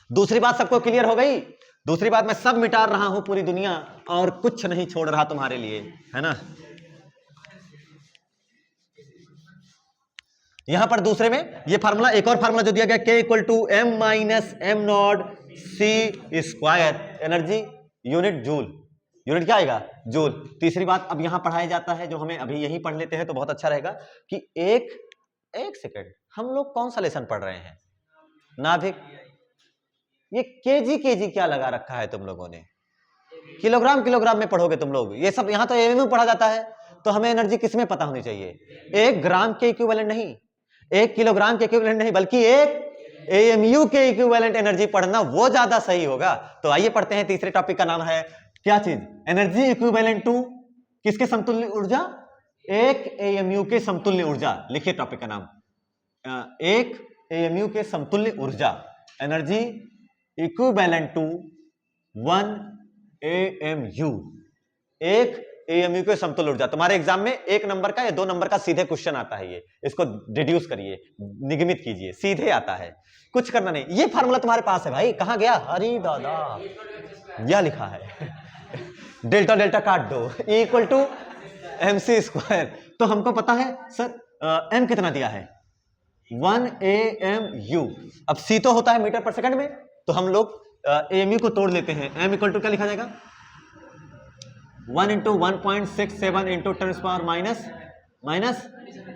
Speaker 1: दूसरी बात सबको क्लियर हो गई? दूसरी बात, मैं सब मिटा रहा हूं पूरी दुनिया और कुछ नहीं छोड़ रहा तुम्हारे लिए, है ना? यहां पर दूसरे में ये फार्मूला, एक और फार्मूला जो दिया गया, K equal to M minus M not C square, energy unit joule, unit क्या आएगा? जूल। तीसरी बात अब यहां पढ़ाया जाता है, जो हमें अभी यही पढ़ लेते हैं तो बहुत अच्छा रहेगा कि एक सेकंड, हम लोग कौन सा लेसन पढ़ रहे हैं? नाभिक। ये केजी क्या लगा रखा है तुम लोगों ने? किलोग्राम में पढ़ोगे तुम लोग। ये सब यहां तो एएमयू पढ़ा जाता है, तो हमें एनर्जी किसमें पता होनी चाहिए? 1 ग्राम के इक्विवेलेंट नहीं, 1 किलोग्राम के इक्विवेलेंट नहीं, बल्कि एक एएमयू के इक्विवेलेंट एनर्जी पढ़ना, वो ज्यादा सही होगा। तो आइए पढ़ते हैं। तीसरे टॉपिक का नाम है क्या चीज? एनर्जी इक्विवेलेंट टू किसके समतुल्य ऊर्जा? एक एएमयू के समतुल्य ऊर्जा। लिखिए टॉपिक का नाम, एक एएमयू के समतुल्य ऊर्जा, एनर्जी इक्विवेलेंट टू 1 AMU, एक AMU के समतुल्य ऊर्जा। तुम्हारे एग्जाम में 1 नंबर का या 2 नंबर का सीधे क्वेश्चन आता है, ये इसको डिड्यूस करिए, निगमित कीजिए, सीधे आता है, कुछ करना नहीं। ये फार्मूला तुम्हारे पास है भाई, कहां गया? अरे दादा, यह लिखा है डेल्टा डेल्टा काट दो, E equal to MC square. तो हमको पता है सर M कितना दिया है? 1 AMU। अब C तो होता है मीटर पर सेकंड में, तो हम लोग AMU को तोड़ लेते हैं। M इक्वल टू क्या लिखा जाएगा? 1 into 1.67 into 10 power minus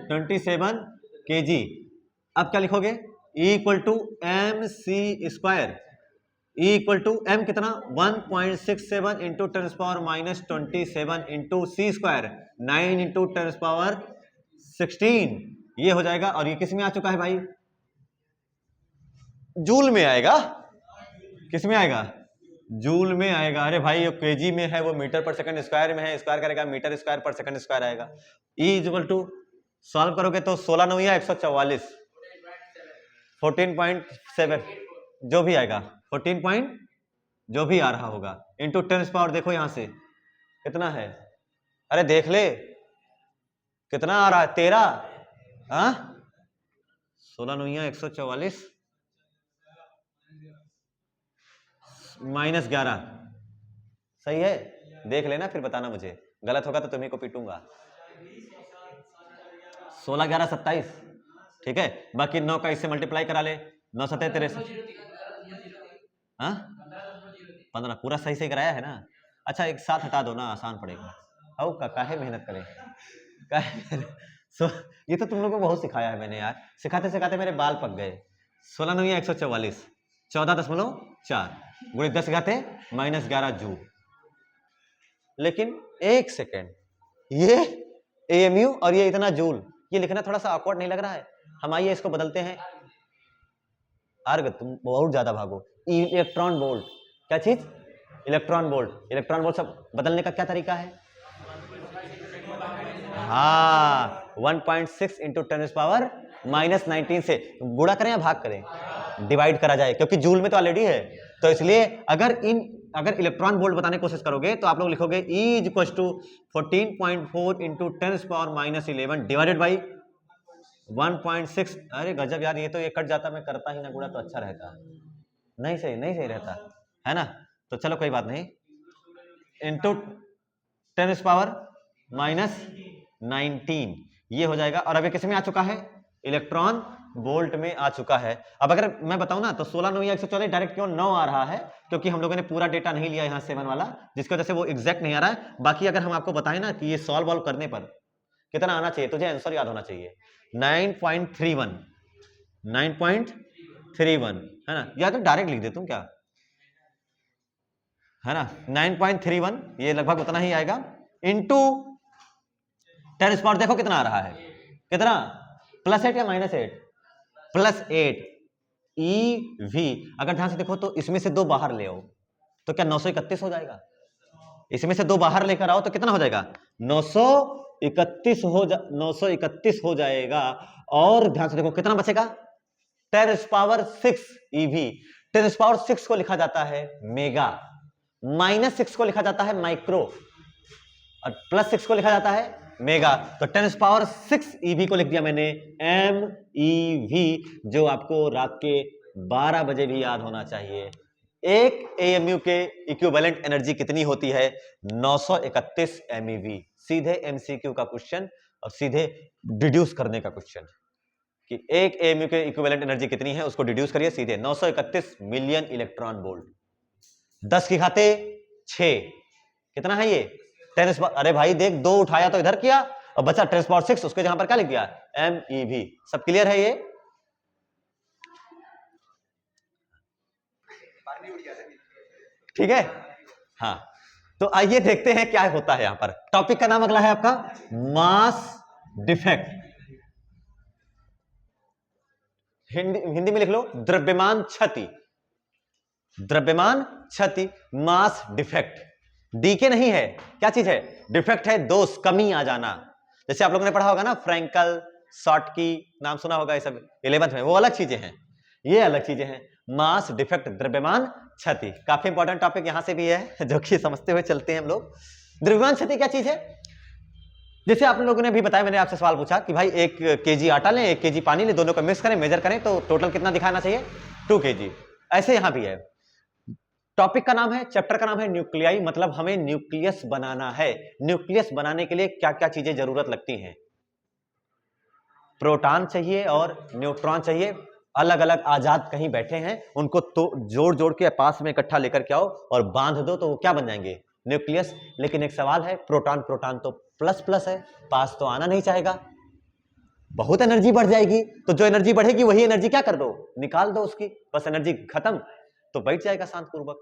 Speaker 1: 27 kg। अब क्या लिखोगे? E equal to MC square. E equal to M कितना? 1.67 into 10 power minus 27 into C square, 9 into 10 power 16। ये हो जाएगा। और ये किस में आ चुका है भाई? जूल में आएगा। किस में आएगा? जूल में आएगा। अरे भाई ये केजी में है, वो मीटर पर सेकंड स्क्वायर में है, स्क्वायर करेगा मीटर स्क्वायर पर सेकंड स्क्वायर आएगा। E इक्वल टू सॉल्व करोगे तो 16 9 144, 14.7 जो भी आएगा, 14 पॉइंट जो भी आ रहा होगा, इंटू 10 पावर, देखो यहां से कितना है, अरे देख ले कितना आ रहा है, 13, 16 9 144 -11, सही है? देख लेना फिर बताना मुझे। गलत होगा तो तुम्ही को पीटूंगा। 16 11 27, ठीक है। बाकी 9 का इससे मल्टीप्लाई करा ले, 9 7 63, हाँ 15, पूरा सही से कराया है ना। अच्छा एक साथ हटा दो ना, आसान पड़ेगा। औ काहे मेहनत करें, काहे ये तो तुम लोगों को बहुत सिखाया है मैंने यार, सिखाते सिखाते मेरे बाल पक गए। 16 9 144, 14.4 गुणे 10 घाते -11 जूल। लेकिन एक सेकेंड, ये एएमयू और ये इतना जूल, ये लिखना थोड़ा सा ऑकवर्ड नहीं लग रहा है? हम आइए इसको बदलते हैं। अर्ग, तुम बहुत ज्यादा भागो। इलेक्ट्रॉन वोल्ट, क्या चीज? Electron volt. इलेक्ट्रॉन वोल्ट सब बदलने का क्या तरीका है? हाँ 1.6 इंटू 10⁻⁻19 से गुणा करें या भाग करें? डिवाइड करा जाए, क्योंकि जूल में तो ऑलरेडी है। तो इसलिए अगर इलेक्ट्रॉन वोल्ट बताने की कोशिश करोगे तो आप लोग लिखोगे E = 14.4 इंटू 10⁻11 डिवाइडेड बाई 1.6। अरे गजब यार, ये तो ये कट जाता, मैं करता ही ना गुणा तो अच्छा रहता। नहीं सही रहता है ना। तो चलो कोई बात नहीं, इंटू 10⁻⁻19 ये हो जाएगा। और अभी किस में आ चुका है? इलेक्ट्रॉन वोल्ट में आ चुका है। अब अगर मैं बताऊं ना तो 16 9 144 डायरेक्ट क्यों 9 आ रहा है, क्योंकि हम लोगों ने पूरा डेटा नहीं लिया यहाँ 7 वाला, जिसकी वजह से वो एग्जैक्ट नहीं आ रहा है। बाकी अगर हम आपको बताएं ना कि ये सॉल्व करने पर कितना आना चाहिए, तुझे आंसर याद होना चाहिए 9.31 है ना, या तो डायरेक्ट लिख दे तुम, क्या है ना 9.31, ये लगभग उतना ही आएगा। इंटू 10⁻, देखो कितना आ रहा है, कितना? +8 या -8? +8 EV। अगर ध्यान से देखो तो इसमें से 2 बाहर ले आओ तो क्या 931 हो जाएगा? इसमें से 2 बाहर लेकर आओ तो कितना हो जाएगा? 931 हो जाएगा। और ध्यान से देखो कितना बचेगा? 10⁻6 EV। 10⁻6 को लिखा जाता है मेगा, -6 को लिखा जाता है माइक्रो, और +6 को लिखा जाता है मेगा। तो 10⁻6 EV को लिख दिया मैंने MEV, जो आपको रात के 12 बजे भी याद होना चाहिए। एक AMU के इक्विवेलेंट एनर्जी कितनी होती है? 931 MeV। सीधे MCQ का क्वेश्चन और सीधे डिड्यूस करने का क्वेश्चन कि एक AMU के इक्विवेलेंट एनर्जी कितनी है, उसको डिड्यूस करिए सीधे 931 मिलियन इलेक्ट्रॉन वोल्ट। 10 की घाते 6, कितना है ये? 10। अरे भाई देख, 2 उठाया तो इधर किया और बचा 10⁻6, उसके जहां पर क्या लिख दिया? MEV। सब क्लियर है ये? ठीक है, हाँ। तो आइए देखते हैं क्या होता है यहां पर। टॉपिक का नाम अगला है आपका मास डिफेक्ट। हिंदी में लिख लो द्रव्यमान क्षति। द्रव्यमान क्षति, मास डिफेक्ट। डीके नहीं है, क्या चीज है? डिफेक्ट है, दोष, कमी आ जाना। जैसे आप लोगों ने पढ़ा होगा ना फ्रैंकल, शॉर्टकी, नाम सुना होगा, ये सब 11th में, वो अलग चीजें हैं, ये अलग चीजें हैं। मास डिफेक्ट, द्रव्यमान क्षति, काफी इंपॉर्टेंट टॉपिक यहां से भी है, जो कि समझते हुए चलते हैं हम लोग। द्रव्यमान क्षति क्या चीज है? जैसे आप लोगों ने भी बताया, मैंने आपसे सवाल पूछा कि भाई 1 kg आटा लें, 1 kg पानी लें, दोनों को मिक्स करें, मेजर करें तो टोटल कितना दिखाना चाहिए? 2 kg। ऐसे यहां भी है। टॉपिक का नाम है, चैप्टर का नाम है न्यूक्लियाई, मतलब हमें न्यूक्लियस बनाना है। न्यूक्लियस बनाने के लिए क्या क्या चीजें जरूरत लगती हैं? प्रोटॉन चाहिए और न्यूट्रॉन चाहिए। अलग अलग आजाद कहीं बैठे हैं, उनको तो जोड़ जोड़ के पास में इकट्ठा लेकर के आओ और बांध दो, तो वो क्या बन जाएंगे? न्यूक्लियस। लेकिन एक सवाल है, प्रोटॉन तो प्लस है, पास तो आना नहीं चाहेगा, बहुत एनर्जी बढ़ जाएगी। तो जो एनर्जी बढ़ेगी वही एनर्जी क्या कर दो? निकाल दो उसकी, बस एनर्जी खत्म, तो बैठ जाएगा शांतपूर्वक।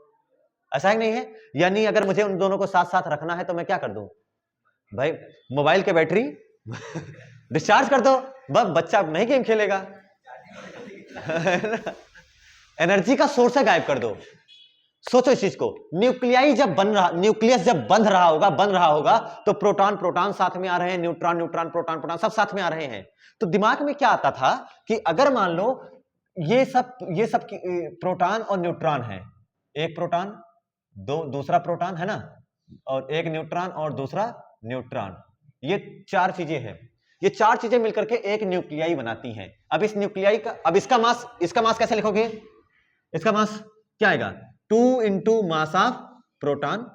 Speaker 1: ऐसा ही नहीं है? यानी अगर मुझे उन दोनों को साथ साथ रखना है तो मैं क्या कर दूं? भाई मोबाइल के बैटरी डिस्चार्ज कर दो, बस बच्चा नहीं गेम खेलेगा। एनर्जी का सोर्स है, गायब कर दो। सोचो इस चीज को, न्यूक्लियस जब बन रहा होगा तो प्रोटॉन साथ में आ रहे हैं, न्यूट्रॉन प्रोटॉन सब साथ में आ रहे हैं। तो दिमाग में क्या आता था कि अगर मान लो ये सब प्रोटॉन और न्यूट्रॉन है, एक प्रोटॉन दूसरा प्रोटॉन है ना, और एक न्यूट्रॉन और दूसरा न्यूट्रॉन, ये 4 चीजें हैं। ये 4 चीजें मिलकर के एक न्यूक्लियाई बनाती हैं। अब इस न्यूक्लियाई का, अब इसका मास कैसे लिखोगे? इसका मास क्या आएगा? 2 इंटू मास ऑफ प्रोटॉन,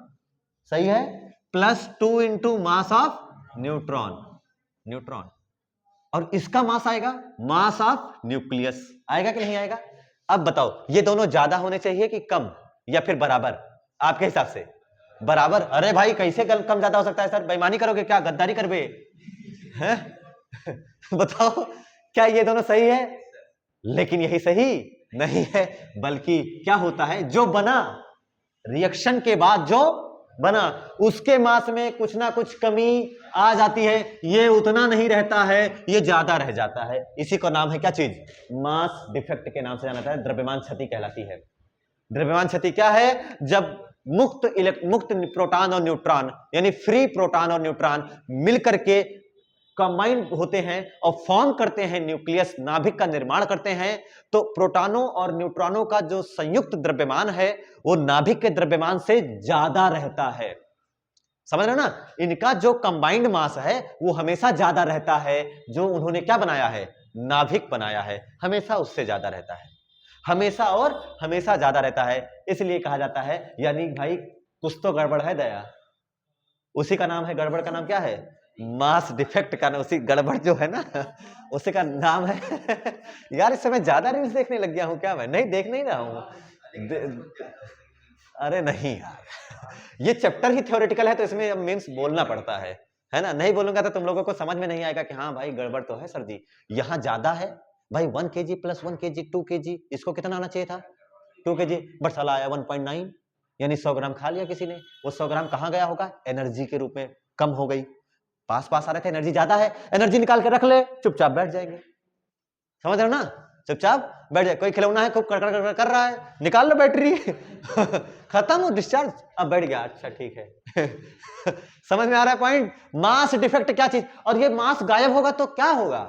Speaker 1: सही है, +2 इंटू मास ऑफ न्यूट्रॉन, और इसका मास आएगा मास ऑफ न्यूक्लियस। आएगा कि नहीं आएगा? अब बताओ ये दोनों ज्यादा होने चाहिए कि कम, या फिर बराबर? आपके हिसाब से बराबर। अरे भाई कैसे कम ज्यादा हो सकता है सर? बेईमानी करोगे क्या? गद्दारी करबे हैं? बताओ क्या ये दोनों सही है? लेकिन यही सही नहीं है, बल्कि क्या होता है, जो बना रिएक्शन के बाद जो बना उसके मास में कुछ ना कुछ कमी आ जाती है, ये उतना नहीं रहता है, ये ज्यादा रह जाता है। इसी का नाम है क्या चीज? मास डिफेक्ट के नाम से जाना जाता है, द्रव्यमान क्षति कहलाती है। द्रव्यमान क्षति क्या है? जब मुक्त प्रोटॉन और न्यूट्रॉन यानी फ्री प्रोटॉन और न्यूट्रॉन मिलकर के कंबाइंड होते हैं और फॉर्म करते हैं न्यूक्लियस, नाभिक का निर्माण करते हैं, तो प्रोटॉनों और न्यूट्रॉनों का जो संयुक्त द्रव्यमान है वो नाभिक के द्रव्यमान से ज्यादा रहता है। समझ रहे हो ना? इनका जो कंबाइंड मास है वो हमेशा ज्यादा रहता है, जो उन्होंने क्या बनाया है, नाभिक बनाया है, हमेशा उससे ज्यादा रहता है, हमेशा और हमेशा ज्यादा रहता है। इसलिए कहा जाता है, यानी भाई कुछ तो गड़बड़ है दया, उसी का नाम है, गड़बड़ का नाम क्या है? मास डिफेक्ट का, उसी गड़बड़ जो है ना उसी का नाम है यार इस समय ज्यादा रील्स देखने लग गया हूं क्या? मैं नहीं देख नहीं रहा हूं। अरे नहीं यार, ये चैप्टर ही थ्योरेटिकल है तो इसमें मीन्स बोलना पड़ता है ना? नहीं बोलूंगा तो तुम लोगों को समझ में नहीं आएगा कि हाँ भाई गड़बड़ तो है सर जी, यहाँ ज्यादा है भाई। 1 kg + 1 kg 2 kg, इसको कितना आना चाहिए था? 2 kg, बट साला आया 1.9, यानी 100 ग्राम खा लिया किसी ने। वो 100 ग्राम कहाँ गया होगा? एनर्जी के रूप में कम हो गई। पास आ रहे थे, एनर्जी ज्यादा है, एनर्जी निकाल के रख ले, चुपचाप बैठ जाएंगे। समझ रहे हो ना? चुपचाप बैठ जाए। कोई खिलौना है खूब कड़कड़ कर रहा है, निकाल लो बैटरी खत्म हो, डिस्चार्ज, अब बैठ गया, अच्छा ठीक है समझ में आ रहा है पॉइंट? मास डिफेक्ट क्या चीज? और ये मास गायब होगा तो क्या होगा?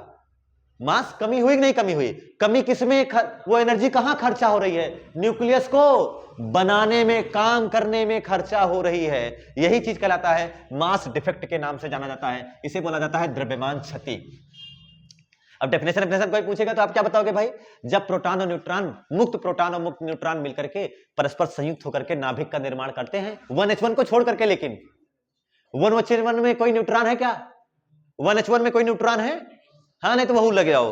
Speaker 1: मास कमी हुई कि नहीं कमी हुई? कमी किसमें? वो एनर्जी कहां खर्चा हो रही है? न्यूक्लियस को बनाने में, काम करने में खर्चा हो रही है। यही चीज कहलाता है मास डिफेक्ट के नाम से जाना जाता है। इसे बोला जाता है द्रव्यमान क्षति। अब डेफिनेशन कोई पूछेगा तो आप क्या बताओगे भाई? जब प्रोटॉन और न्यूट्रॉन, मुक्त प्रोटॉन और मुक्त न्यूट्रॉन मिलकर के परस्पर संयुक्त होकर के नाभिक का निर्माण करते हैं, 1h1 को छोड़ करके। लेकिन 1h1 में कोई न्यूट्रॉन है क्या? 1h1 में कोई न्यूट्रॉन है? हाँ, नहीं तो वह लग जाओ,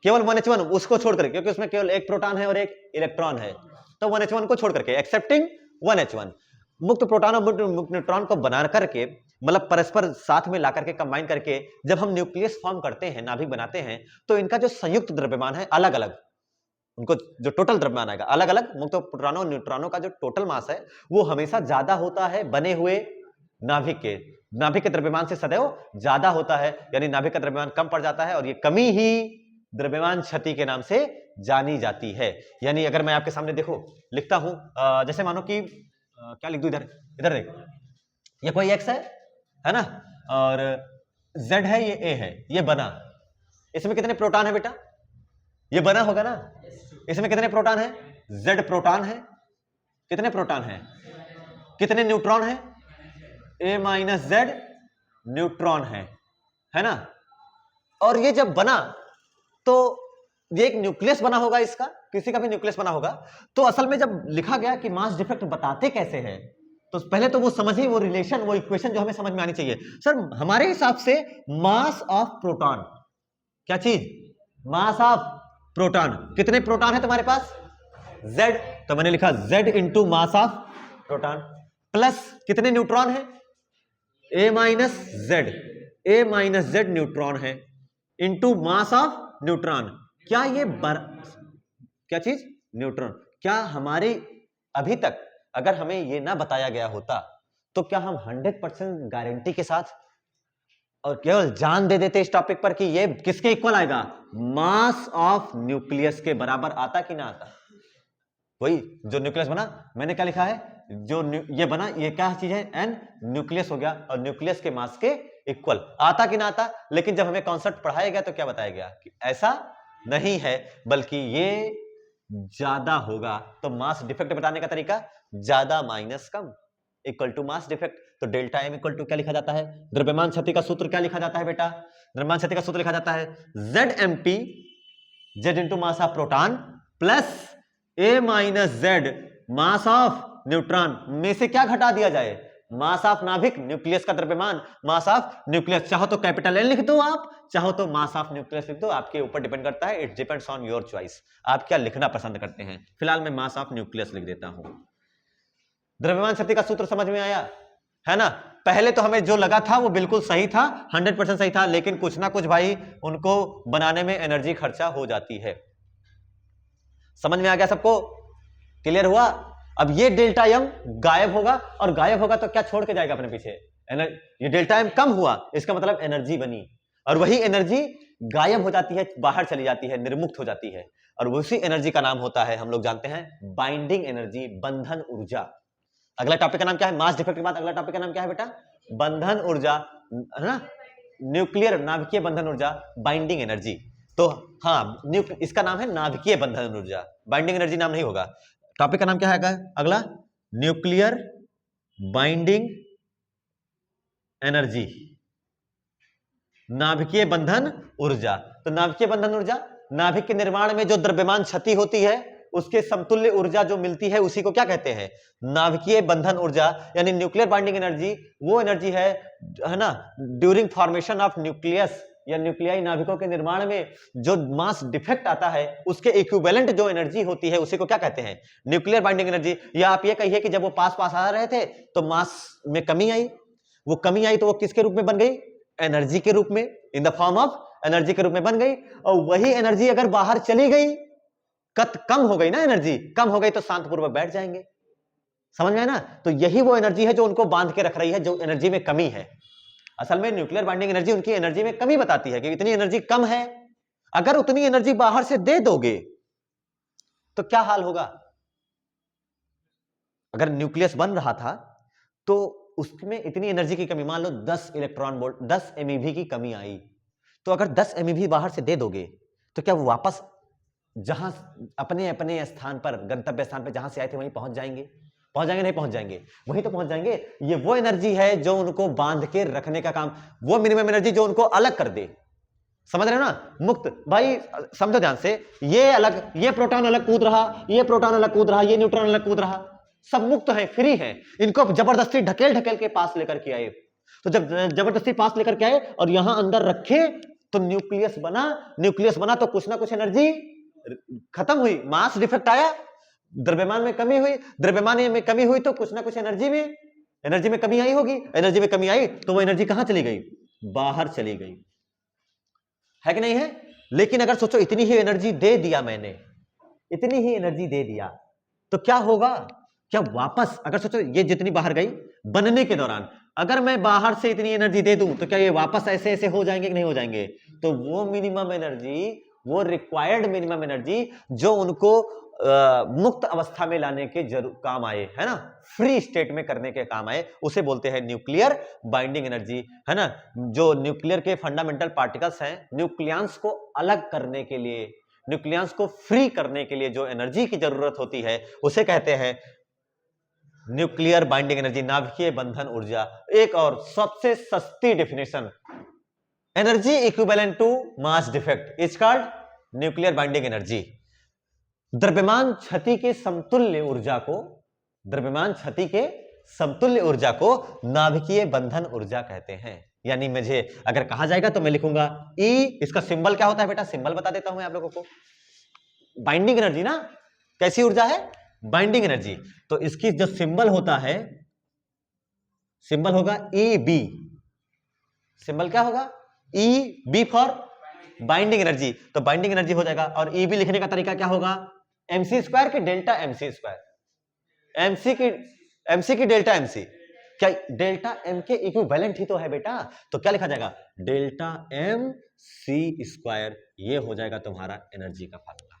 Speaker 1: केवल 1h1 उसको छोड़ करके, क्योंकि उसमें केवल एक प्रोटॉन है और एक इलेक्ट्रॉन है, तो 1h1 को छोड़ करके, एक्सेप्टिंग 1h1, मुक्त प्रोटॉन और मुक्त न्यूट्रॉन को बना करके, मतलब परस्पर साथ में ला करके, कंबाइन करके जब हम न्यूक्लियस फॉर्म करते हैं, नाभिक बनाते हैं, तो इनका जो संयुक्त द्रव्यमान है अलग अलग, उनको जो टोटल द्रव्यमान आएगा अलग अलग, मुक्त प्रोटॉनों और न्यूट्रॉनों का जो टोटल मास है वो हमेशा ज्यादा होता है बने हुए नाभिक के। नाभिक के द्रव्यमान से सदैव ज्यादा होता है, यानी नाभिक का द्रव्यमान कम पड़ जाता है, और ये कमी ही द्रव्यमान क्षति के नाम से जानी जाती है। यानी अगर मैं आपके सामने देखो लिखता हूं, जैसे मानो कि क्या लिख दूं, इधर इधर देख, ये कोई एक्स है ना, और जेड है, ये ए है, ये बना, इसमें कितने प्रोटॉन है बेटा? ये बना होगा ना, इसमें कितने प्रोटॉन है? जेड प्रोटॉन है। कितने प्रोटॉन है? कितने न्यूट्रॉन है? A - Z न्यूट्रॉन है ना? और ये जब बना तो ये एक न्यूक्लियस बना होगा, इसका किसी का भी न्यूक्लियस बना होगा। तो असल में जब लिखा गया कि मास डिफेक्ट बताते कैसे हैं, तो पहले तो वो समझिए, वो रिलेशन, वो इक्वेशन जो हमें समझ में आनी चाहिए। सर हमारे हिसाब से मास ऑफ प्रोटॉन, क्या चीज? Mass of proton. कितने प्रोटॉन है तुम्हारे पास? Z, तो मैंने लिखा Z into mass of proton, plus कितने न्यूट्रॉन है? A - Z न्यूट्रॉन है, इंटू मास ऑफ न्यूट्रॉन। क्या ये क्या चीज? न्यूट्रॉन। क्या हमारे अभी तक अगर हमें ये ना बताया गया होता तो क्या हम 100% गारंटी के साथ और केवल जान दे देते इस टॉपिक पर कि ये किसके इक्वल आएगा? मास ऑफ न्यूक्लियस के बराबर आता कि ना आता? वही जो न्यूक्लियस बना, मैंने क्या लिखा है, जो ये बना, ये क्या चीज है? एन, न्यूक्लियस हो गया, और न्यूक्लियस के मास के इक्वल आता कि ना आता? लेकिन जब हमें कॉन्सेप्ट पढ़ाया गया तो क्या बताया गया कि ऐसा नहीं है, बल्कि ये ज्यादा होगा। तो मास डिफेक्ट बताने का तरीका, ज्यादा माइनस कम इक्वल टू मास डिफेक्ट। तो डेल्टा एम इक्वल टू क्या लिखा जाता है? द्रव्यमान क्षति का सूत्र क्या लिखा जाता है बेटा? द्रव्यमान क्षति का सूत्र लिखा जाता है ZMP, Z into mass of proton, plus A - Z mass of neutron में से क्या घटा दिया जाए? मास ऑफ नाभिक, न्यूक्लियस का द्रव्यमान, मास ऑफ न्यूक्लियस। चाहो तो कैपिटल एन लिख दो आप, चाहो तो मास ऑफ न्यूक्लियस लिख दो, आपके ऊपर डिपेंड करता है। It depends on your choice, आप क्या लिखना पसंद करते हैं। फिलहाल मैं मास ऑफ न्यूक्लियस लिख देता हूं। द्रव्यमान शक्ति का सूत्र समझ में आया है ना। पहले तो हमें जो लगा था वो बिल्कुल सही था, 100% सही था, लेकिन कुछ ना कुछ भाई उनको बनाने में एनर्जी खर्चा हो जाती है। समझ में आ गया सबको, क्लियर हुआ। अब ये डेल्टा एम गायब होगा, और गायब होगा तो क्या छोड़ के जाएगा अपने पीछे, ये डेल्टा एम कम हुआ, इसका मतलब एनर्जी बनी, और वही एनर्जी गायब हो जाती है, बाहर चली जाती है, निर्मुक्त हो जाती है, और उसी एनर्जी का नाम होता है, हम लोग जानते हैं, बाइंडिंग एनर्जी, बंधन ऊर्जा। अगला टॉपिक का नाम क्या है, मास डिफेक्ट के बाद अगला टॉपिक का नाम क्या है बेटा, बंधन ऊर्जा, है ना, न्यूक्लियर नाभिकीय बंधन ऊर्जा, बाइंडिंग एनर्जी। तो हाँ, इसका नाम है नाभिकीय बंधन ऊर्जा, बाइंडिंग एनर्जी नाम नहीं होगा। टॉपिक का नाम क्या है अगला, न्यूक्लियर बाइंडिंग एनर्जी, नाभिकीय बंधन ऊर्जा। तो नाभिकीय बंधन ऊर्जा, नाभिक के निर्माण में जो द्रव्यमान क्षति होती है उसके समतुल्य ऊर्जा जो मिलती है उसी को क्या कहते हैं, नाभिकीय बंधन ऊर्जा, यानी न्यूक्लियर बाइंडिंग एनर्जी वो एनर्जी है ना, ड्यूरिंग फॉर्मेशन ऑफ न्यूक्लियस या न्यूक्लियाई नाभिकों के निर्माण में जो मास डिफेक्ट आता है उसके इक्विवेलेंट जो एनर्जी होती है उसी को क्या कहते हैं, न्यूक्लियर बाइंडिंग एनर्जी। या आप ये कहिए कि जब वो पास पास आ रहे थे तो मास में कमी आई, वो कमी आई तो वो किसके रूप में बन गई, एनर्जी के रूप में, in the form of energy के रूप में बन गई। और वही एनर्जी अगर बाहर चली गई, कम हो गई ना, एनर्जी कम हो गई तो शांतपूर्वक बैठ जाएंगे, समझ में आया ना। तो यही वो एनर्जी है जो उनको बांध के रख रही है, जो एनर्जी में कमी है। असल में न्यूक्लियर बाइंडिंग एनर्जी उनकी एनर्जी में कमी बताती है कि इतनी एनर्जी कम है। अगर उतनी एनर्जी बाहर से दे दोगे तो क्या हाल होगा, अगर न्यूक्लियस बन रहा था तो उसमें इतनी एनर्जी की कमी, मान लो 10 इलेक्ट्रॉन वोल्ट, 10 MeV की कमी आई, तो अगर 10 MeV बाहर से दे दोगे तो क्या वो वापस जहां अपने अपने स्थान पर, गंतव्य स्थान पर जहां से आए थे वहीं पहुंच जाएंगे, नहीं पहुंच जाएंगे, वहीं तो पहुंच जाएंगे। ये वो एनर्जी है जो उनको बांध के रखने का काम, वो मिनिमम एनर्जी जो उनको अलग कर दे, समझ रहे हो ना, मुक्त। भाई समझो ध्यान से, ये अलग, ये प्रोटॉन अलग कूद रहा, ये प्रोटॉन अलग कूद रहा, ये न्यूट्रॉन अलग कूद रहा, सब मुक्त है, फ्री है। इनको जबरदस्ती ढकेल ढकेल के पास लेकर के आए, तो जब जबरदस्ती पास लेकर के आए और यहां अंदर रखे तो न्यूक्लियस बना तो कुछ ना कुछ एनर्जी खत्म हुई, मास डिफेक्ट आया, द्रव्यमान में कमी हुई, द्रव्यमान में कमी हुई तो कुछ ना कुछ एनर्जी में कमी आई होगी, एनर्जी में कमी आई तो वो एनर्जी कहां चली गई, बाहर चली गई, है कि नहीं है। लेकिन अगर सोचो इतनी ही एनर्जी दे दिया मैंने, इतनी ही एनर्जी दे दिया तो क्या होगा, क्या वापस, अगर सोचो ये जितनी बाहर गई बनने के दौरान, अगर मैं बाहर से इतनी एनर्जी दे दूं तो क्या ये वापस ऐसे ऐसे हो जाएंगे कि नहीं हो जाएंगे। तो वो मिनिमम एनर्जी, वो रिक्वायर्ड मिनिमम एनर्जी जो उनको मुक्त अवस्था में लाने के काम आए, है ना, फ्री स्टेट में करने के काम आए, उसे बोलते हैं न्यूक्लियर बाइंडिंग एनर्जी, है ना। जो न्यूक्लियर के फंडामेंटल पार्टिकल्स हैं, न्यूक्लियंस को अलग करने के लिए, न्यूक्लियंस को फ्री करने के लिए जो एनर्जी की जरूरत होती है उसे कहते हैं न्यूक्लियर बाइंडिंग एनर्जी, नाभिकीय बंधन ऊर्जा। एक और सबसे सस्ती definition, energy equivalent to mass defect is called nuclear binding energy. द्रव्यमान क्षति के समतुल्य ऊर्जा को, द्रव्यमान क्षति के समतुल्य ऊर्जा को नाभिकीय बंधन ऊर्जा कहते हैं। यानी मुझे अगर कहा जाएगा तो मैं लिखूंगा E, इसका सिंबल क्या होता है बेटा, सिंबल बता देता हूं मैं आप लोगों को। बाइंडिंग एनर्जी ना, कैसी ऊर्जा है, बाइंडिंग एनर्जी, तो इसकी जो सिंबल होता है, सिंबल होगा EB। सिंबल क्या होगा, EB फॉर बाइंडिंग एनर्जी, तो बाइंडिंग एनर्जी हो जाएगा। और EB लिखने का तरीका क्या होगा, mc² के डेल्टा mc², mc की डेल्टा mc, क्या डेल्टा m के इक्विवेलेंट ही तो है बेटा, तो क्या लिखा जाएगा, डेल्टा mc², ये हो जाएगा तुम्हारा एनर्जी का फार्मूला।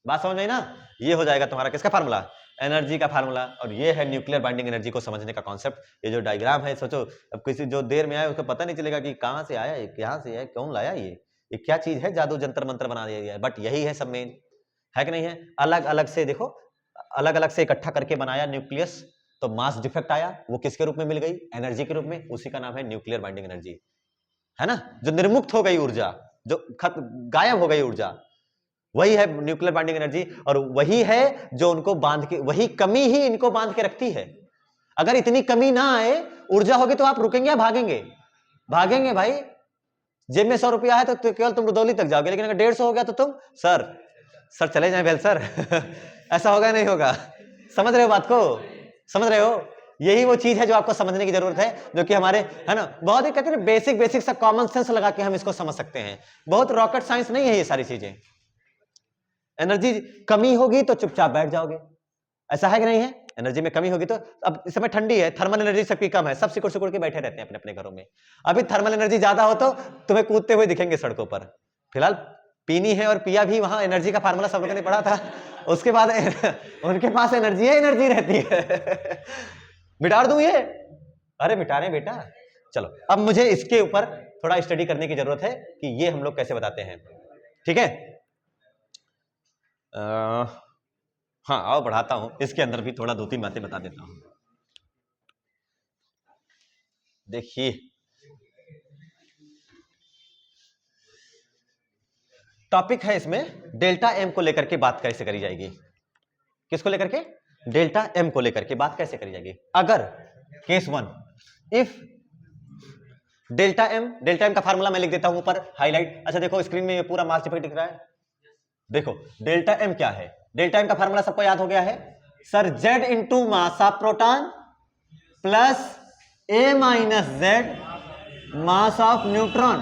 Speaker 1: बात समझ में ना, ये हो जाएगा तुम्हारा किसका फार्मूला, एनर्जी का फार्मूला। और ये है न्यूक्लियर बाइंडिंग एनर्जी को समझने का कॉन्सेप्ट। ये जो डायग्राम है, सोचो अब किसी जो देर में आया उसको पता नहीं चलेगा कि कहां से आया, कहां से है, कौन लाया, ये क्या चीज है, जादू जंतर मंत्र बना दिया है, बट यही है सब मेन, है कि नहीं है। अलग अलग से देखो, अलग अलग से इकट्ठा करके बनाया न्यूक्लियस, तो मास डिफेक्ट आया, वो किसके रूप में मिल गई, एनर्जी के रूप में, उसी का नाम है न्यूक्लियर बाइंडिंग एनर्जी, है ना। जो निर्मुक्त हो गई ऊर्जा, जो गायब हो गई ऊर्जा, वही है न्यूक्लियर बाइंडिंग एनर्जी। और वही है जो उनको बांध के, वही कमी ही इनको बांध के रखती है। अगर इतनी कमी ना आए, ऊर्जा होगी तो आप रुकेंगे या भागेंगे? भागेंगे भाई। जेब में 100 रुपया है तो केवल तुम रुदौली तक जाओगे, लेकिन अगर 150 हो गया तो तुम सर चले जाए बेल सर ऐसा होगा नहीं होगा? समझ रहे हो बात को? समझ रहे हो? यही वो चीज है जो आपको समझने की जरूरत है, जो कि हमारे है ना बहुत ही कहते हैं बेसिक सा कॉमन सेंस लगा के हम इसको समझ सकते हैं। बहुत रॉकेट साइंस नहीं है ये सारी चीजें। एनर्जी कमी होगी तो चुपचाप बैठ जाओगे, ऐसा है कि नहीं है? एनर्जी में कमी होगी तो, अब इस समय ठंडी है, थर्मल एनर्जी सबकी कम है, सब सिकुड़ सिकुड़ के बैठे रहते हैं अपने अपने घरों में। अभी थर्मल एनर्जी ज्यादा हो तो तुम्हें कूदते हुए दिखेंगे सड़कों पर। फिलहाल पीनी है और पिया भी, वहां एनर्जी का फार्मूला सब लोगों ने पढ़ा था। उसके बाद उनके पास एनर्जी रहती है मिटा दूं ये? अरे मिटा रहे बेटा। चलो अब मुझे इसके ऊपर थोड़ा स्टडी करने की जरूरत है कि ये हम लोग कैसे बताते हैं, ठीक है? हाँ आओ बढ़ाता हूं, इसके अंदर भी थोड़ा 2-3 बातें बता देता हूं। देखिए टॉपिक है इसमें डेल्टा एम को लेकर के बात कैसे करी जाएगी। किसको लेकर के? डेल्टा एम को लेकर के बात कैसे करी जाएगी। अगर केस 1, इफ डेल्टा एम का फार्मूला मैं लिख देता हूं ऊपर हाईलाइट। अच्छा देखो स्क्रीन में ये पूरा मास डिफेक्ट दिख रहा है। देखो डेल्टा एम क्या है? डेल्टा एम का फार्मूला सबको याद हो गया है sir, Z into mass of proton plus A minus Z mass of neutron.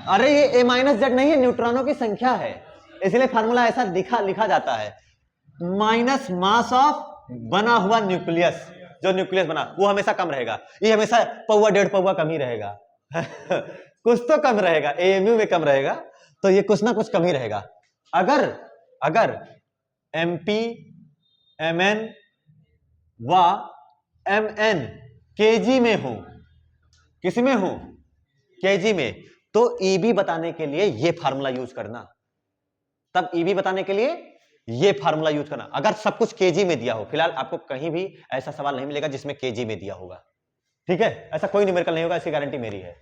Speaker 1: अरे ये ए माइनस जेड नहीं है, न्यूट्रॉनों की संख्या है, इसलिए फार्मूला ऐसा लिखा जाता है। माइनस मास ऑफ बना हुआ न्यूक्लियस, जो न्यूक्लियस बना वो हमेशा कम रहेगा, ये हमेशा पौवा 1.5 पौवा कम ही रहेगा कुछ तो कम रहेगा, एएमयू में कम रहेगा, तो ये कुछ ना कुछ कम ही रहेगा। अगर एमपी एमएन व एमएन केजी में हो, किस में हो? केजी में, तो ईबी बताने के लिए ये फार्मूला यूज करना। तब ईबी बताने के लिए ये फार्मूला यूज करना, अगर सब कुछ केजी में दिया हो। फिलहाल आपको कहीं भी ऐसा सवाल नहीं मिलेगा जिसमें केजी में दिया होगा, ठीक है? ऐसा कोई न्यूमेरिकल नहीं होगा, इसकी गारंटी मेरी है।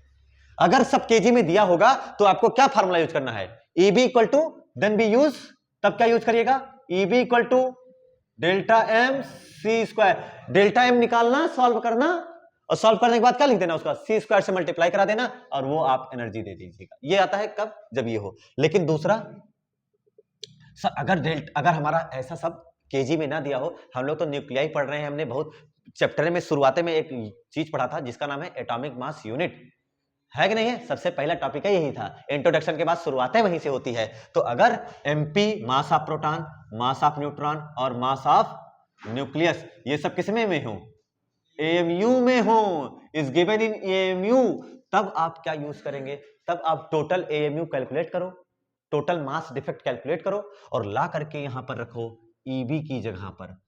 Speaker 1: अगर सब केजी में दिया होगा तो आपको क्या फार्मूला यूज करना है? EB equal to then b use, तब क्या यूज करिएगा? EB equal to delta m c square. Delta m निकालना, सॉल्व करना, और सॉल्व करने के बाद क्या लिख देना? उसका सी स्क्वायर से मल्टीप्लाई करा देना, और वो आप एनर्जी दे दीजिएगा। ये आता है कब? जब ये हो। लेकिन दूसरा सर, अगर हमारा ऐसा सब केजी में ना दिया हो, हम लोग तो न्यूक्लियाई पढ़ रहे हैं, हमने बहुत चैप्टर में शुरुआत में एक चीज पढ़ा था जिसका नाम है एटॉमिक मास यूनिट, है कि नहीं है? सबसे पहला टॉपिक है यही था, इंट्रोडक्शन के बाद शुरुआतें वहीं से होती है। तो अगर MP mass of proton, mass of neutron और मास ऑफ न्यूक्लियस, ये सब किसमें में हो? एएमयू में हो, इज गिवन इन एएमयू, तब आप क्या यूज करेंगे? तब आप टोटल एएमयू कैलकुलेट करो, टोटल मास डिफेक्ट कैलकुलेट करो, और ला करके यहां पर रखो ईबी की जगह पर।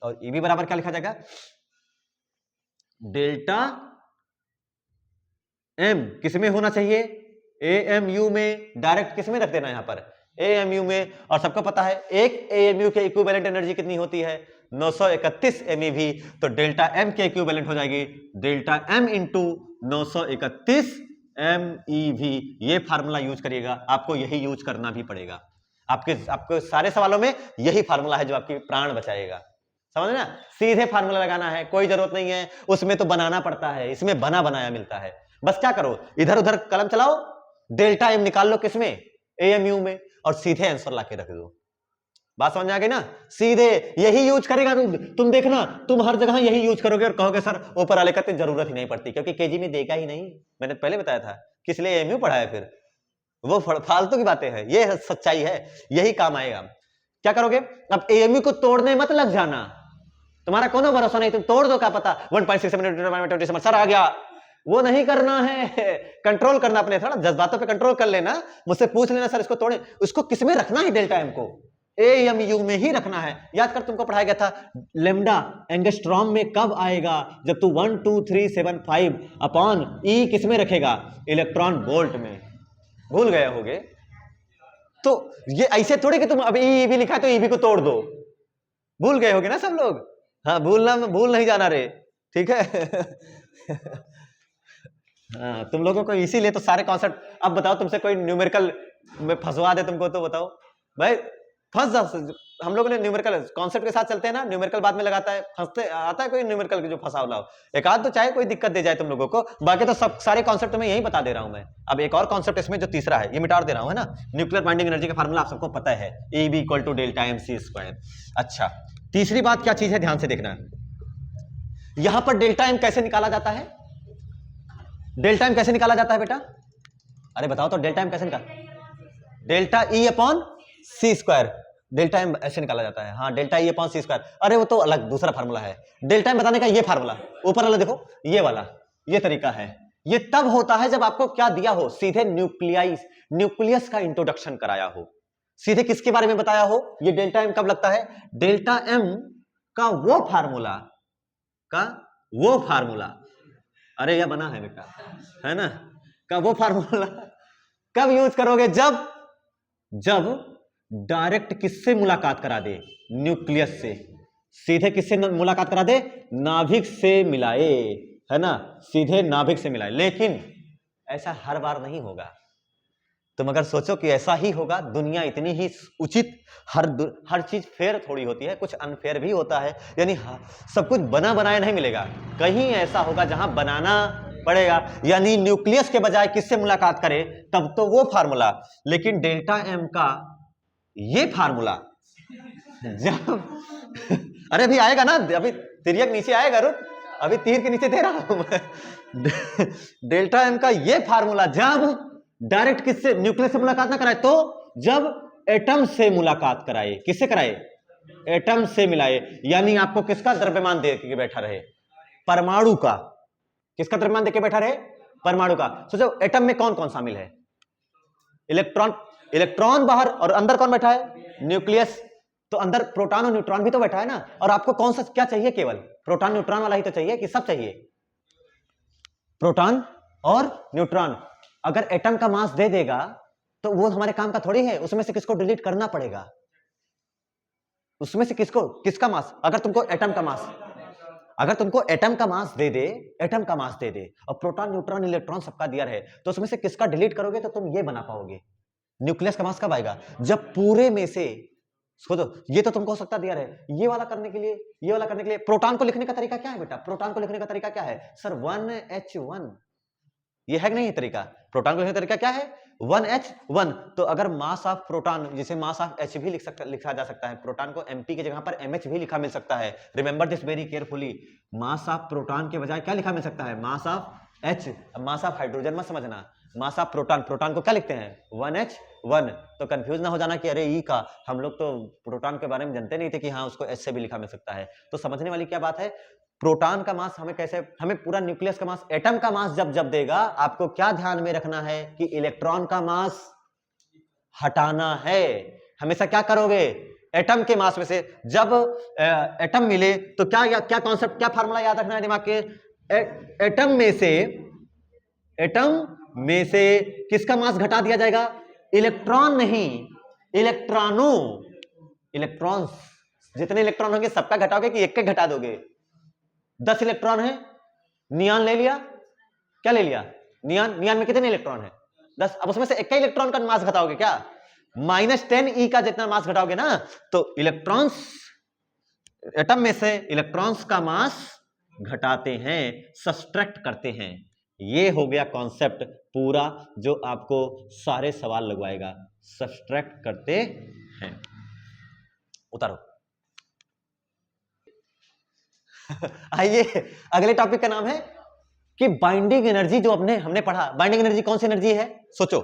Speaker 1: और ईबी बराबर क्या लिखा जाएगा? डेल्टा एम किसमें होना चाहिए? एएमयू में। डायरेक्ट किसमें रख देना यहां पर? एएमयू में। और सबको पता है एक एएमयू के इक्विवेलेंट एनर्जी कितनी होती है? 931 MeV। तो डेल्टा एम के इक्विवेलेंट हो जाएगी डेल्टा एम इंटू 931 MeV। ये फार्मूला यूज करिएगा, आपको यही यूज करना भी पड़ेगा। आपके सारे सवालों में यही फार्मूला है जो आपकी प्राण बचाएगा, समझ ना? सीधे फार्मूला लगाना है, कोई जरूरत नहीं है उसमें तो बनाना पड़ता है, इसमें बना बनाया मिलता है। बस क्या करो, इधर उधर कलम चलाओ, डेल्टा एम निकाल लो किसमें? एएमयू में, और सीधे आंसर लाके रख दो। बात समझ आ गई ना? सीधे यही यूज करेगा तुम देखना, तुम हर जगह यही यूज करोगे और कहोगे सर ऊपर वाले का जरूरत ही नहीं पड़ती, क्योंकि केजी में देगा ही नहीं। मैंने पहले बताया था, किस लिए एएमयू पढ़ाया, फिर वो फालतू की बातें हैं, ये सच्चाई है, यही काम आएगा। क्या करोगे अब? एएमयू को तोड़ने मत लग जाना, तुम्हारा कोनो भरोसा नहीं, तुम तोड़ दो, क्या पता 1.67 सर आ गया, वो नहीं करना है। कंट्रोल करना अपने, थोड़ा जज्बातों पे कंट्रोल कर लेना, मुझसे पूछ लेना सर इसको तोड़े, उसको किसमें रखना है? डेल्टा एम को एएमयू में ही रखना है। याद कर, तुमको पढ़ाया गया था लेम्डा एंगस्ट्रॉम में कब आएगा? जब तू 12375 अपॉन ई किसमें रखेगा? इलेक्ट्रॉन वोल्ट में। भूल गए होगे? तो ये ऐसे थोड़े कि तुम अब ई भी लिखा है तो ई भी को तोड़ दो, भूल गए होगे ना सब लोग? हाँ, भूल नहीं जाना रे, ठीक है हाँ, तुम लोगों को इसीलिए तो सारे कॉन्सेप्ट। अब बताओ, तुमसे कोई न्यूमेरिकल में फंसवा दे तुमको तो बताओ भाई, हम लोगों ने न्यूमेरिकल कॉन्सेप्ट के साथ चलते हैं ना, न्यूमेरिकल बाद में लगाता है, फंसते आता है कोई न्यूमेरिकल जो फंसा हो, एक आध तो चाहे कोई दिक्कत दे जाए तुम लोगों को, बाकी तो सब सारे कॉन्सेप्ट मैं यही बता दे रहा हूं मैं। अब एक और कॉन्सेप्ट इसमें जो तीसरा है ये मिटा दे रहा हूं, है ना। न्यूक्लियर बाइंडिंग एनर्जी का फार्मूला आप सबको पता है, AB = डेल्टा MC²। अच्छा, तीसरी बात क्या चीज है, ध्यान से देखना। यहां पर डेल्टा M कैसे निकाला जाता है? डेल्टा M कैसे निकाला जाता है बेटा? अरे बताओ तो, डेल्टा M कैसे निकाला? Delta E/c²। डेल्टा M ऐसे निकाला जाता है, हाँ, डेल्टा E/c²। अरे वो तो अलग दूसरा फार्मूला है, डेल्टा M बताने का ये फार्मूला ऊपर वाला देखो, ये वाला, ये तरीका है। ये तब होता है जब आपको क्या दिया हो, सीधे न्यूक्लियस का इंट्रोडक्शन कराया हो, सीधे किसके बारे में बताया हो। ये डेल्टा M कब लगता है? डेल्टा M का वो फार्मूला, अरे यह बना है बेटा, है ना, का वो फार्मूला कब यूज करोगे? जब डायरेक्ट किससे मुलाकात करा दे? न्यूक्लियस से। सीधे किससे मुलाकात करा दे? नाभिक से मिलाए, है ना, सीधे नाभिक से मिलाए। लेकिन ऐसा हर बार नहीं होगा। तुम अगर सोचो कि ऐसा ही होगा, दुनिया इतनी ही उचित, हर चीज फेयर थोड़ी होती है, कुछ अनफेयर भी होता है, यानी सब कुछ बना बनाया नहीं मिलेगा। कहीं ऐसा होगा जहां बनाना पड़ेगा, यानी न्यूक्लियस के बजाय किससे मुलाकात करे, तब तो वो फार्मूला। लेकिन डेल्टा M का ये फार्मूला जब अरे अभी आएगा ना, अभी तिर्यक नीचे आएगा, रुक, अभी तीर के नीचे दे रहा हूं मैं। डेल्टा M का ये फार्मूला जब डायरेक्ट किससे, न्यूक्लियस से मुलाकात ना कराए, तो जब एटम से मुलाकात कराए, किससे कराए? एटम से मिलाए, यानी आपको किसका द्रव्यमान दे के बैठा रहे? परमाणु का। किसका द्रव्यमान देके बैठा रहे? परमाणु का। सोचो एटम में कौन कौन शामिल है? इलेक्ट्रॉन बाहर, और अंदर कौन बैठा है? न्यूक्लियस। तो अंदर प्रोटॉन और न्यूट्रॉन भी तो बैठा है ना। और आपको कौन सा क्या चाहिए? केवल प्रोटॉन न्यूट्रॉन वाला ही तो चाहिए कि सब चाहिए? प्रोटॉन और न्यूट्रॉन। अगर एटम का मास दे देगा तो वो हमारे काम का थोड़ी है, उसमें से किसको डिलीट करना पड़ेगा, उसमें से किसका मास। अगर तुमको एटम का मास दे दे, एटम का मास दे दे, और प्रोटॉन न्यूट्रॉन इलेक्ट्रॉन सबका दिया रहे, तो उसमें से किसका डिलीट करोगे तो तुम ये बना पाओगे। न्यूक्लियस का मास कब आएगा? जब पूरे में से, सोचो, ये तो तुमको हो सकता दिया रहे, ये वाला करने के लिए प्रोटॉन को लिखने का तरीका क्या है बेटा? प्रोटॉन को लिखने का तरीका क्या है सर? 1H1। ये है कि नहीं तरीका? प्रोटॉन को लिखने का तरीका क्या है? 1H1। तो अगर मास ऑफ प्रोटॉन, जिसे मास ऑफ H भी लिखा जा सकता है, प्रोटॉन को MP की जगह पर MH भी लिखा मिल सकता है। Remember this very carefully. Mass of proton के बजाय क्या लिखा मिल सकता है? Mass of H। Mass of hydrogen मत समझना, मास ऑफ प्रोटॉन को क्या लिखते हैं? 1H1। तो कंफ्यूज ना हो जाना कि अरे ई का, हम लोग तो प्रोटॉन के बारे में जानते नहीं थे कि हाँ उसको H से भी लिखा मिल सकता है। तो समझने वाली क्या बात है, प्रोटॉन का मास हमें पूरा न्यूक्लियस का मास, एटम का मास जब देगा, आपको क्या ध्यान में रखना है कि इलेक्ट्रॉन का मास हटाना है। हमेशा क्या करोगे? एटम के मास में से जब एटम मिले तो क्या कॉन्सेप्ट, क्या फार्मूला याद रखना है दिमाग के? एटम में से किसका मास घटा दिया जाएगा? इलेक्ट्रॉन नहीं, इलेक्ट्रॉन्स। जितने इलेक्ट्रॉन होंगे सबका घटाओगे कि एक घटा दोगे? 10 इलेक्ट्रॉन है, नियॉन ले लिया, क्या ले लिया? नियॉन में कितने इलेक्ट्रॉन है? 10। अब उसमें से एक इलेक्ट्रॉन का मास घटाओगे क्या? -10 E का जितना मास घटाओगे ना, तो इलेक्ट्रॉन्स, एटम में से इलेक्ट्रॉन्स का मास घटाते हैं, सब्ट्रैक्ट करते हैं। ये हो गया कॉन्सेप्ट पूरा जो आपको सारे सवाल लगवाएगा। सब्ट्रैक्ट करते हैं। उतारो। आइए अगले टॉपिक का नाम है कि बाइंडिंग एनर्जी। जो हमने पढ़ा, बाइंडिंग एनर्जी कौन सी एनर्जी है? सोचो,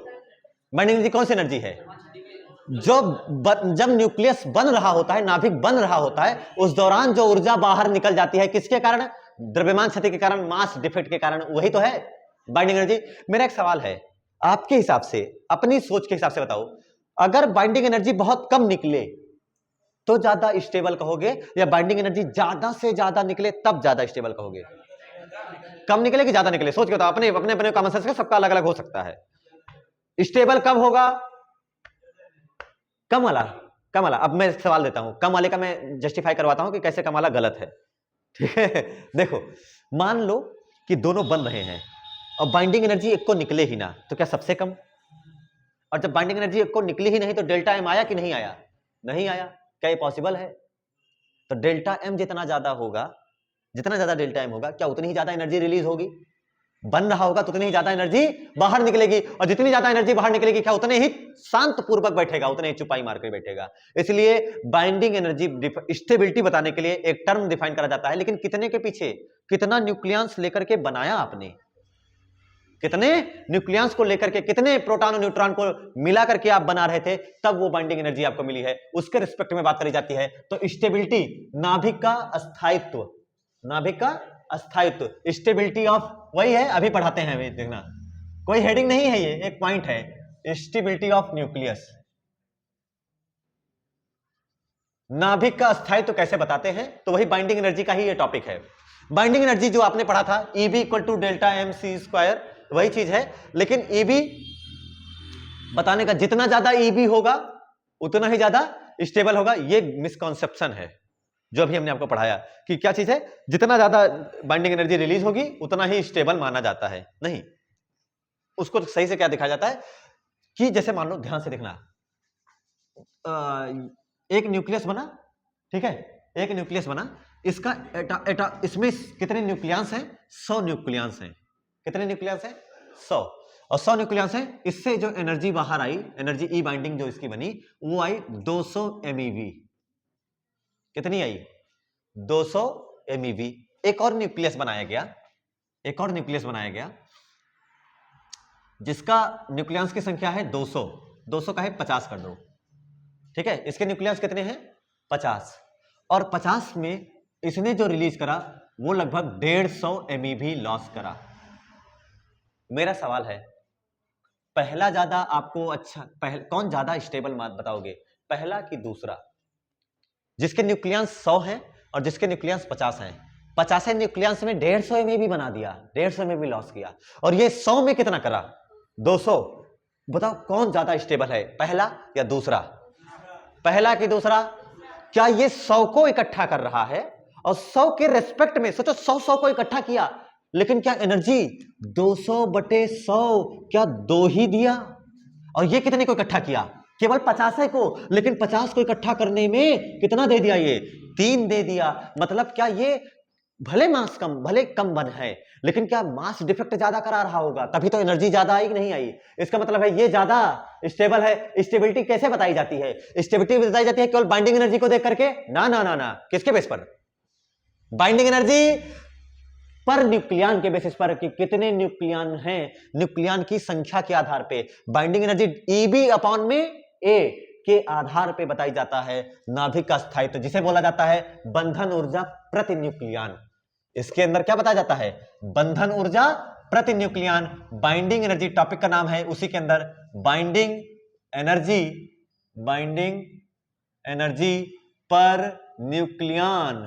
Speaker 1: बाइंडिंग एनर्जी कौन सी एनर्जी है? जब न्यूक्लियस बन रहा होता है, नाभिक बन रहा होता है, उस दौरान जो ऊर्जा बाहर निकल जाती है, किसके कारण? द्रव्यमान क्षति के कारण, मास डिफेक्ट के कारण, वही तो है बाइंडिंग एनर्जी। मेरा एक सवाल है, आपके हिसाब से, अपनी सोच के हिसाब से बताओ, अगर बाइंडिंग एनर्जी बहुत कम निकले तो ज्यादा स्टेबल कहोगे, या बाइंडिंग एनर्जी ज्यादा से ज्यादा निकले तब ज्यादा स्टेबल कहोगे? कम निकले कि ज्यादा निकले? सोच के बताओ, अपने अपने कॉमन सेंस का सबका अलग अलग हो सकता है। स्टेबल कब होगा? कम वाला। अब मैं सवाल देता हूं, कम वाले का मैं जस्टिफाई करवाता हूं कि कैसे कम वाला गलत है, ठीक है? देखो, मान लो कि दोनों बन रहे हैं और बाइंडिंग एनर्जी एक को निकले ही ना, तो क्या सबसे कम? और जब बाइंडिंग एनर्जी एक को निकली ही नहीं तो डेल्टा M आया कि नहीं आया? नहीं आया। क्या ये पॉसिबल है? तो डेल्टा एम जितना ज्यादा होगा, जितना ज्यादा डेल्टा एम होगा, क्या उतनी ही ज्यादा एनर्जी रिलीज होगी? बन रहा होगा तो उतनी ही ज्यादा एनर्जी बाहर निकलेगी, और जितनी ज्यादा एनर्जी बाहर निकलेगी क्या उतने ही शांत पूर्वक बैठेगा, उतने ही चुपाई मार कर बैठेगा। इसलिए बाइंडिंग एनर्जी स्टेबिलिटी बताने के लिए एक टर्म डिफाइन करा जाता है, लेकिन कितने के पीछे, कितना न्यूक्लियस लेकर के बनाया आपने, कितने न्यूक्लियस को लेकर के, कितने प्रोटॉन और न्यूट्रॉन को मिला करके आप बना रहे थे, तब वो बाइंडिंग एनर्जी आपको मिली है, उसके रिस्पेक्ट में बात करी जाती है। तो स्टेबिलिटी, नाभिक का अस्थायित्व, नाभिक का अस्थायित्व, स्टेबिलिटी ऑफ, वही है अभी पढ़ाते हैं, अभी देखना, कोई हेडिंग नहीं है, ये एक पॉइंट है, स्टेबिलिटी ऑफ न्यूक्लियस। नाभिक का अस्थायित्व कैसे बताते हैं, तो वही बाइंडिंग एनर्जी का ही ये टॉपिक है। बाइंडिंग एनर्जी जो आपने पढ़ा था EB equal to delta m c square, वही चीज है, लेकिन EB बताने का, जितना ज्यादा EB होगा उतना ही ज्यादा स्टेबल होगा। ये मिसकॉन्सेप्शन है जो अभी हमने आपको पढ़ाया कि क्या चीज है, जितना ज्यादा बाइंडिंग एनर्जी रिलीज होगी उतना ही स्टेबल माना जाता है। नहीं, उसको सही से क्या दिखाया जाता है कि जैसे मान लो, ध्यान से देखना, एक न्यूक्लियस बना, ठीक है, एक न्यूक्लियस बना, इसका इसमें कितने न्यूक्लियस हैं? 100 न्यूक्लियस हैं। कितने न्यूक्लियस हैं? 100। और 100 न्यूक्लियस हैं, इससे जो एनर्जी बाहर आई, एनर्जी ई बाइंडिंग जो इसकी बनी, वो आई 200 MeV। कितनी आई? 200 MeV। एक और न्यूक्लियस बनाया गया, एक और न्यूक्लियस बनाया गया जिसका न्यूक्लियस की संख्या है 200, 200 का है 50 कर दो, ठीक है, इसके न्यूक्लियस कितने हैं? 50। और 50 में इसने जो रिलीज करा वो लगभग 150 MeV लॉस करा। मेरा सवाल है, पहला ज्यादा आपको अच्छा, कौन ज्यादा स्टेबल मात बताओगे, पहला कि दूसरा? जिसके न्यूक्लियस 100 हैं और जिसके न्यूक्लियस 50 हैं, 50 न्यूक्लियस में 150 MeV बना दिया, 150 MeV लॉस किया, और ये 100 में कितना करा? 200। बताओ कौन ज्यादा स्टेबल है, पहला या दूसरा? पहला कि दूसरा? क्या ये 100 को इकट्ठा कर रहा है, और 100 के रेस्पेक्ट में सोचो, 100 को इकट्ठा किया, लेकिन क्या एनर्जी 200/100 क्या 2 ही दिया? और ये कितने को इकट्ठा किया? केवल 50 को, लेकिन 50 को इकट्ठा करने में कितना दे दिया? ये 3 दे दिया। मतलब क्या ये भले मास कम, भले कम बन है, लेकिन क्या मास डिफेक्ट ज्यादा करा रहा होगा, तभी तो एनर्जी ज्यादा आई कि नहीं आई। इसका मतलब है ये ज्यादा स्टेबल है। स्टेबिलिटी कैसे बताई जाती है? स्टेबिलिटी बताई जाती है केवल बाइंडिंग एनर्जी को देख करके? ना ना ना ना, किसके बेस पर? बाइंडिंग एनर्जी पर न्यूक्लियन के बेसिस पर, कि कितने न्यूक्लियन हैं, न्यूक्लियन की संख्या के आधार पे बाइंडिंग एनर्जी EB/A के आधार पे बताई जाता है। नाभिक का स्थायित्व जिसे बोला जाता है बंधन ऊर्जा प्रति न्यूक्लियन, इसके अंदर क्या बताया जाता है? बंधन ऊर्जा प्रति न्यूक्लियन। बाइंडिंग एनर्जी टॉपिक का नाम है, उसी के अंदर binding energy, binding energy per nucleon,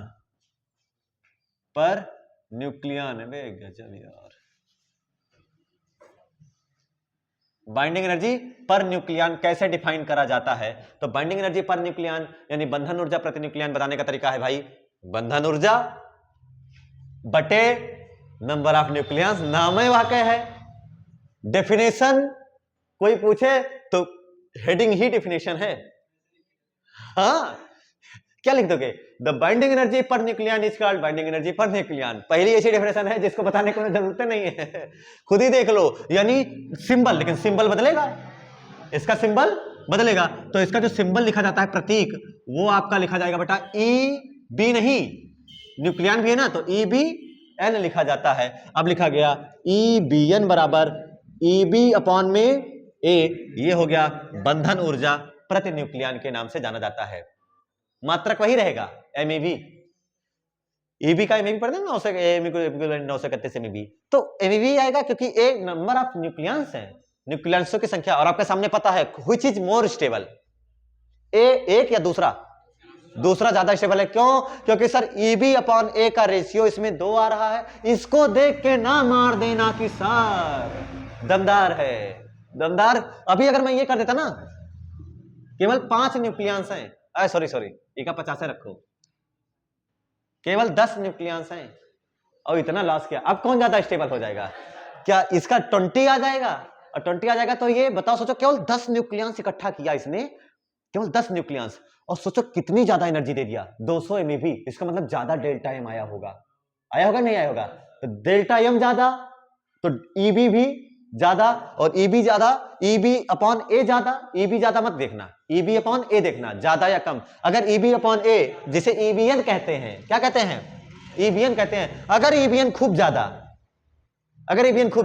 Speaker 1: per nucleon. गजब यार, बाइंडिंग एनर्जी पर न्यूक्लियन कैसे डिफाइन करा जाता है? तो बाइंडिंग एनर्जी पर न्यूक्लियन यानी बंधन ऊर्जा प्रति न्यूक्लियन बताने का तरीका है भाई, बंधन ऊर्जा बटे नंबर ऑफ न्यूक्लियस। नाम ही वाकई है। डेफिनेशन कोई पूछे तो हेडिंग ही डेफिनेशन है। हाँ, क्या लिख दोगे? The binding energy per nucleon is called binding energy per nucleon. पहली ऐसी डेफिनेशन है जिसको बताने की जरूरत नहीं है, खुद ही देख लो। यानी सिंबल, लेकिन सिंबल बदलेगा, इसका सिंबल बदलेगा, तो इसका जो सिंबल लिखा जाता है प्रतीक, वो आपका लिखा जाएगा बेटा EB, नहीं न्यूक्लियन भी है ना, तो EBN लिखा जाता है। अब लिखा गया EBN बराबर EB/A, ये हो गया बंधन ऊर्जा प्रति न्यूक्लियन के नाम से जाना जाता है। मात्रक वही रहेगा MeV। EB का MeV पढ़ देना, 931 MeV, तो MeV आएगा क्योंकि एक नंबर ऑफ न्यूक्लियंस है, न्यूक्लियंसों की संख्या। और आपके सामने पता है व्हिच इज मोर स्टेबल, एक या दूसरा? दूसरा ज्यादा स्टेबल है। क्यों? क्योंकि सर EB/A का रेशियो इसमें 2 आ रहा है। इसको देख के ना मार देना कि सर दमदार है, दमदार। अभी अगर मैं ये कर देता ना, केवल 5 न्यूक्लियंस हैं, सॉरी E का 50 रखो, केवल 10 न्यूक्लियंस हैं और इतना लॉस किया, अब कौन ज्यादा स्टेबल हो जाएगा? क्या इसका 20 आ जाएगा? और 20 आ जाएगा तो ये बताओ, सोचो केवल 10 न्यूक्लियंस इकट्ठा किया इसने, केवल 10 न्यूक्लियंस, और सोचो कितनी ज्यादा एनर्जी दे दिया, 200 MeV। इसका मतलब ज्यादा डेल्टा एम आया होगा, नहीं आया होगा? तो डेल्टा एम ज्यादा तो EB भी ज्यादा, और EB ज्यादा, EB अपॉन A ज्यादा। EB ज्यादा मत देखना, EB अपॉन A देखना, ज्यादा या कम। अगर EB अपॉन A, जिसे EBN कहते हैं, क्या कहते हैं? EBN कहते हैं। अगर EBN खूब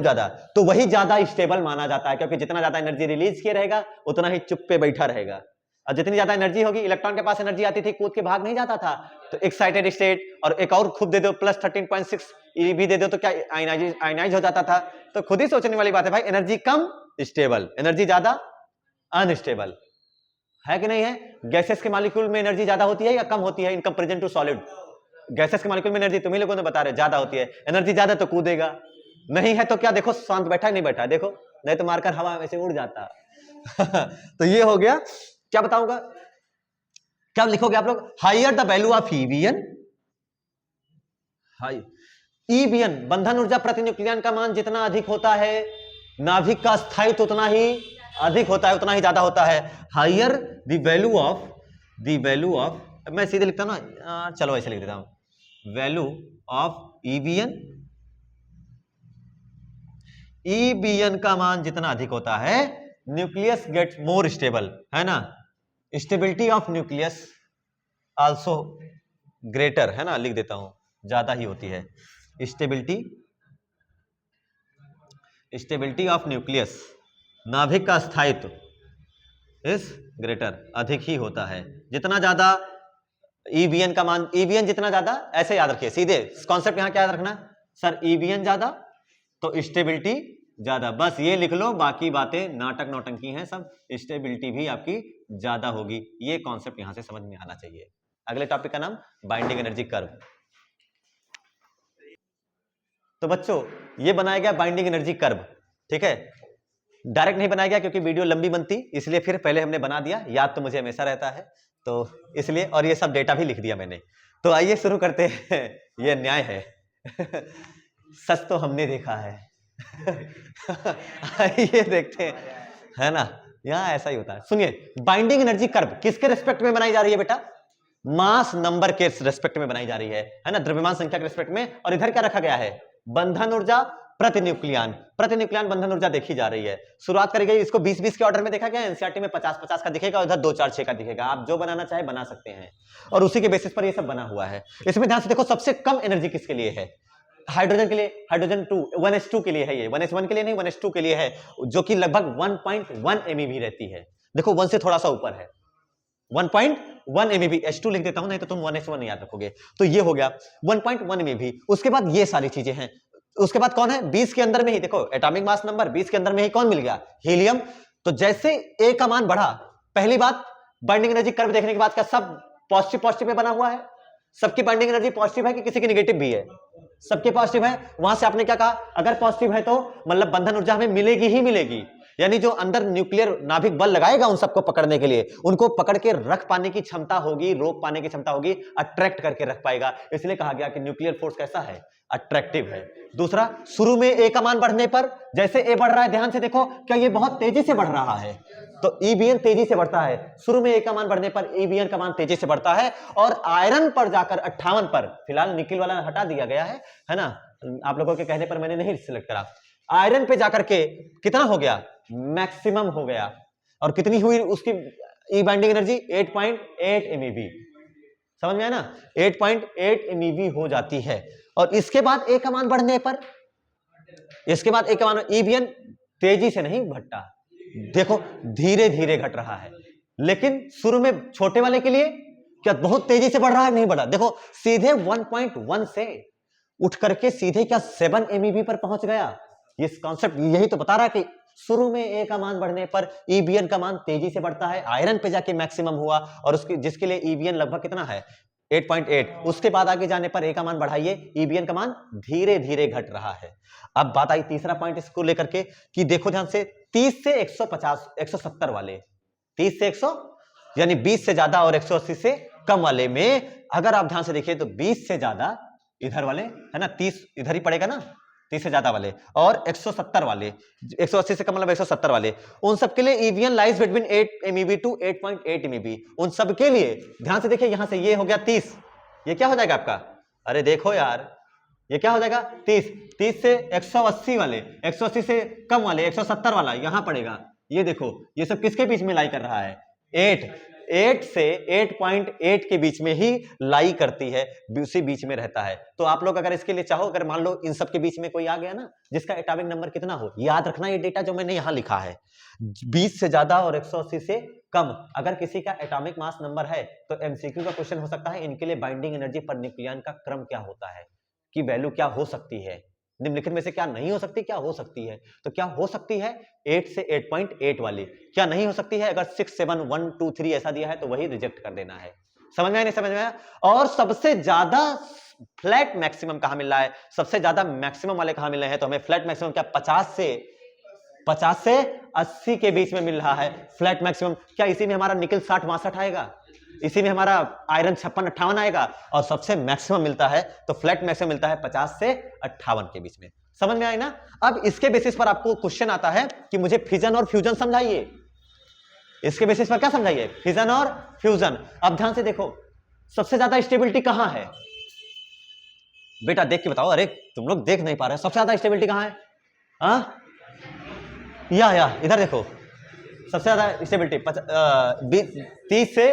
Speaker 1: ज्यादा, तो वही ज्यादा स्टेबल माना जाता है, क्योंकि जितना ज्यादा एनर्जी रिलीज किया रहेगा उतना ही चुप पे बैठा रहेगा। और जितनी ज्यादा एनर्जी होगी, इलेक्ट्रॉन के पास एनर्जी आती थी, कूद के भाग नहीं जाता था, तो एक्साइटेड स्टेट, और एक और खूब दे दो प्लस 13.6 EB दे दो तो क्या आयनाइज हो जाता था। तो खुद ही सोचने वाली बात है भाई, एनर्जी कम स्टेबल, एनर्जी ज्यादा अनस्टेबल, है कि नहीं है? गैसेस के मॉलिक्यूल में एनर्जी ज्यादा होती है या कम होती है in comparison to solid? Gases के मॉलिक्यूल में एनर्जी तुम ही लोगों ने बता रहे ज्यादा होती है। एनर्जी ज्यादा तो कूदेगा, नहीं है तो क्या देखो शांत बैठा है, नहीं बैठा, देखो नहीं तो मारकर हवा में से उड़ जाता। तो ये हो गया। क्या बताऊंगा, क्या लिखोगे आप लोग? Higher the value of EBN, high EBN बंधन ऊर्जा प्रति न्यूक्लियन का मान जितना अधिक होता है, नाभिक का स्थायित्व उतना ही अधिक होता है, उतना ही ज्यादा होता है। हायर द वैल्यू ऑफ, मैं सीधे लिखता हूं ना, चलो ऐसे लिख देता हूं, वैल्यू ऑफ EBN का मान जितना अधिक होता है, न्यूक्लियस गेट्स मोर स्टेबल, है ना? Stability of nucleus also greater, है ना? लिख देता हूं, ज्यादा ही होती है। स्टेबिलिटी ऑफ न्यूक्लियस, नाभिक का स्थायित्व इज ग्रेटर, अधिक ही होता है। जितना ज्यादा EBN का मान, EBN जितना ज्यादा, ऐसे याद रखिए सीधे कॉन्सेप्ट, यहां क्या याद रखना सर? EBN ज्यादा तो स्टेबिलिटी ज्यादा, बस ये लिख लो, बाकी बातें नाटक नौटंकी हैं सब। स्टेबिलिटी भी आपकी ज्यादा होगी, ये कॉन्सेप्ट यहां से समझ में आना चाहिए। अगले टॉपिक का नाम बाइंडिंग एनर्जी कर्व। तो बच्चों ये बनाया गया बाइंडिंग एनर्जी कर्व, ठीक है? डायरेक्ट नहीं बनाया गया क्योंकि वीडियो लंबी बनती, इसलिए फिर पहले हमने बना दिया, याद तो मुझे हमेशा रहता है तो इसलिए, और ये सब डेटा भी लिख दिया मैंने। तो आइए शुरू करते हैं। ये न्याय है। सच तो हमने देखा है। ये देखते हैं, है ना? यहां ऐसा ही होता है। सुनिए, बाइंडिंग एनर्जी कर्व किसके रेस्पेक्ट में बनाई जा रही है बेटा? मास नंबर के रेस्पेक्ट में बनाई जा रही है ना? द्रव्यमान संख्या के रेस्पेक्ट में। और इधर क्या रखा गया है? बंधन ऊर्जा प्रति न्यूक्लियन बंधन ऊर्जा देखी जा रही है। शुरुआत करी गई, इसको 20-20 के ऑर्डर में देखा गया। एनसीईआरटी में 50-50 का दिखेगा, उधर 2-4-6 का दिखेगा। आप जो बनाना चाहे बना सकते हैं, और उसी के बेसिस पर ये सब बना हुआ है। इसमें ध्यान से देखो, सबसे कम एनर्जी किसके लिए है? हाइड्रोजन के लिए। हाइड्रोजन 2 1s2 के लिए है, ये 1s1 के लिए नहीं, 1s2 के लिए है, जो कि लगभग 1.1 MeV रहती है। देखो 1 से थोड़ा सा ऊपर है, 1.1 MeV। H2 लिख देता हूं, नहीं तो तुम 1s1 याद रखोगे। तो ये हो गया 1.1 MeV। उसके बाद ये सारी चीजें हैं। उसके बाद कौन है? 20 के अंदर में ही, देखो एटॉमिक मास नंबर 20 के अंदर में ही कौन मिल गया? हीलियम। तो जैसे A का मान बढ़ा, पहली बात बाइंडिंग एनर्जी कर्व देखने के बाद क्या सब पॉजिटिव में बना हुआ है? सबकी बाइंडिंग एनर्जी पॉजिटिव है कि किसी की नेगेटिव भी है? सबके पॉजिटिव है। वहां से आपने क्या कहा? अगर पॉजिटिव है तो मतलब बंधन ऊर्जा हमें मिलेगी ही मिलेगी, यानी जो अंदर न्यूक्लियर नाभिक बल लगाएगा उन सबको पकड़ने के लिए, उनको पकड़ के रख पाने की क्षमता होगी, रोक पाने की क्षमता होगी, अट्रैक्ट करके रख पाएगा। इसलिए कहा गया कि न्यूक्लियर फोर्स कैसा है? अट्रैक्टिव है। दूसरा, शुरू में A का मान बढ़ने पर, जैसे A बढ़ रहा है, ध्यान से देखो, क्या ये बहुत तेजी से बढ़ रहा है? तो EBN तेजी से बढ़ता है। शुरू में A का मान बढ़ने पर EBN का मान तेजी से बढ़ता है, और आयरन पर जाकर 58 पर, फिलहाल निकिल वाला हटा दिया गया है ना? आप लोगों के कहने पर मैंने नहीं सिलेक्ट करा। आयरन पे जाकर के कितना हो गया? मैक्सिमम हो गया। और कितनी हुई उसकी ई बाइंडिंग एनर्जी? 8.8 MeV। समझ में आया ना? 8.8 MeV हो जाती है। और इसके बाद A का मान बढ़ने पर, इसके बाद A का मान, EBN तेजी से नहीं घटता, देखो धीरे धीरे घट रहा है। लेकिन शुरू में छोटे वाले के लिए क्या बहुत तेजी से बढ़ रहा है? नहीं बढ़ा। देखो सीधे 1.1 से उठ करके सीधे क्या 7 MeV पर पहुंच गया। ये कॉन्सेप्ट यही तो बता रहा है कि शुरू में A का मान बढ़ने पर EBN का मान तेजी से बढ़ता है, आयरन पे जाके मैक्सिमम हुआ, और उसके जिसके लिए EBN लगभग कितना है? 8.8। उसके बाद आगे जाने पर A का मान बढ़ाइए, EBN का मान धीरे धीरे घट रहा है। अब बात आई तीसरा पॉइंट इसको लेकर के कि देखो ध्यान से, 30 से 150 170 वाले, 30 से 100 यानी 20 से ज्यादा और 180 से कम वाले में अगर आप ध्यान से देखिए तो 20 से ज्यादा इधर वाले, है ना? 30 इधर ही पड़ेगा ना, 30 से ज्यादा वाले, और 170 वाले, 180 से कम मतलब 170 वाले, उन सब के लिए even lies between 8 MeV to 8.8 MeV। उन सब के लिए ध्यान से देखिए, यहां से ये हो गया 30, ये क्या हो जाएगा आपका, अरे देखो यार, ये क्या हो जाएगा 30, 30 से 180 वाले, 180 से कम वाले 170 वाला यहां पड़ेगा। ये देखो ये सब किसके बीच में लाई कर रहा है, 8 से 8.8 के बीच में ही लाई करती है, उसी बीच में रहता है। तो आप लोग अगर इसके लिए चाहो, अगर मान लो इन सब के बीच में कोई आ गया ना जिसका एटॉमिक नंबर कितना हो, याद रखना ये डेटा जो मैंने यहां लिखा है, 20 से ज्यादा और 180 से कम अगर किसी का एटॉमिक मास नंबर है तो एमसीक्यू का क्वेश्चन हो सकता है, इनके लिए बाइंडिंग एनर्जी पर न्यूक्लियन का क्रम क्या होता है, की वैल्यू क्या हो सकती है, निम्नलिखित में से क्या नहीं हो सकती, क्या हो सकती है। तो क्या हो सकती है 8 से 8.8 वाली, क्या नहीं हो सकती है, अगर 6, 7, 1, 2, 3 ऐसा दिया है तो वही रिजेक्ट कर देना है। समझ में आया, नहीं समझ में आया। और सबसे ज्यादा फ्लैट मैक्सिमम कहां मिल रहा है, सबसे ज्यादा मैक्सिमम वाले कहां मिल रहे हैं, तो हमें फ्लैट मैक्सिमम क्या 50 से 80 के बीच में मिल रहा है फ्लैट मैक्सिमम। क्या इसी में हमारा निकल 60, 62 आएगा, इसी में हमारा आयरन 56, 58 आएगा, और सबसे मैक्सिमम मिलता है तो फ्लैट मैक्सिमम मिलता है 50 से 58 के बीच में। समझ में आई ना। अब इसके बेसिस पर आपको क्वेश्चन आता है कि मुझे फिजन और फ्यूजन समझाइए, इसके बेसिस पर क्या समझाइए, फिजन और फ्यूजन। अब ध्यान से देखो सबसे ज्यादा स्टेबिलिटी कहां है, बेटा देख के बताओ, अरे तुम लोग देख नहीं पा रहे, सबसे ज्यादा स्टेबिलिटी कहां है, हाँ या इधर देखो, सबसे ज्यादा स्टेबिलिटी 30 से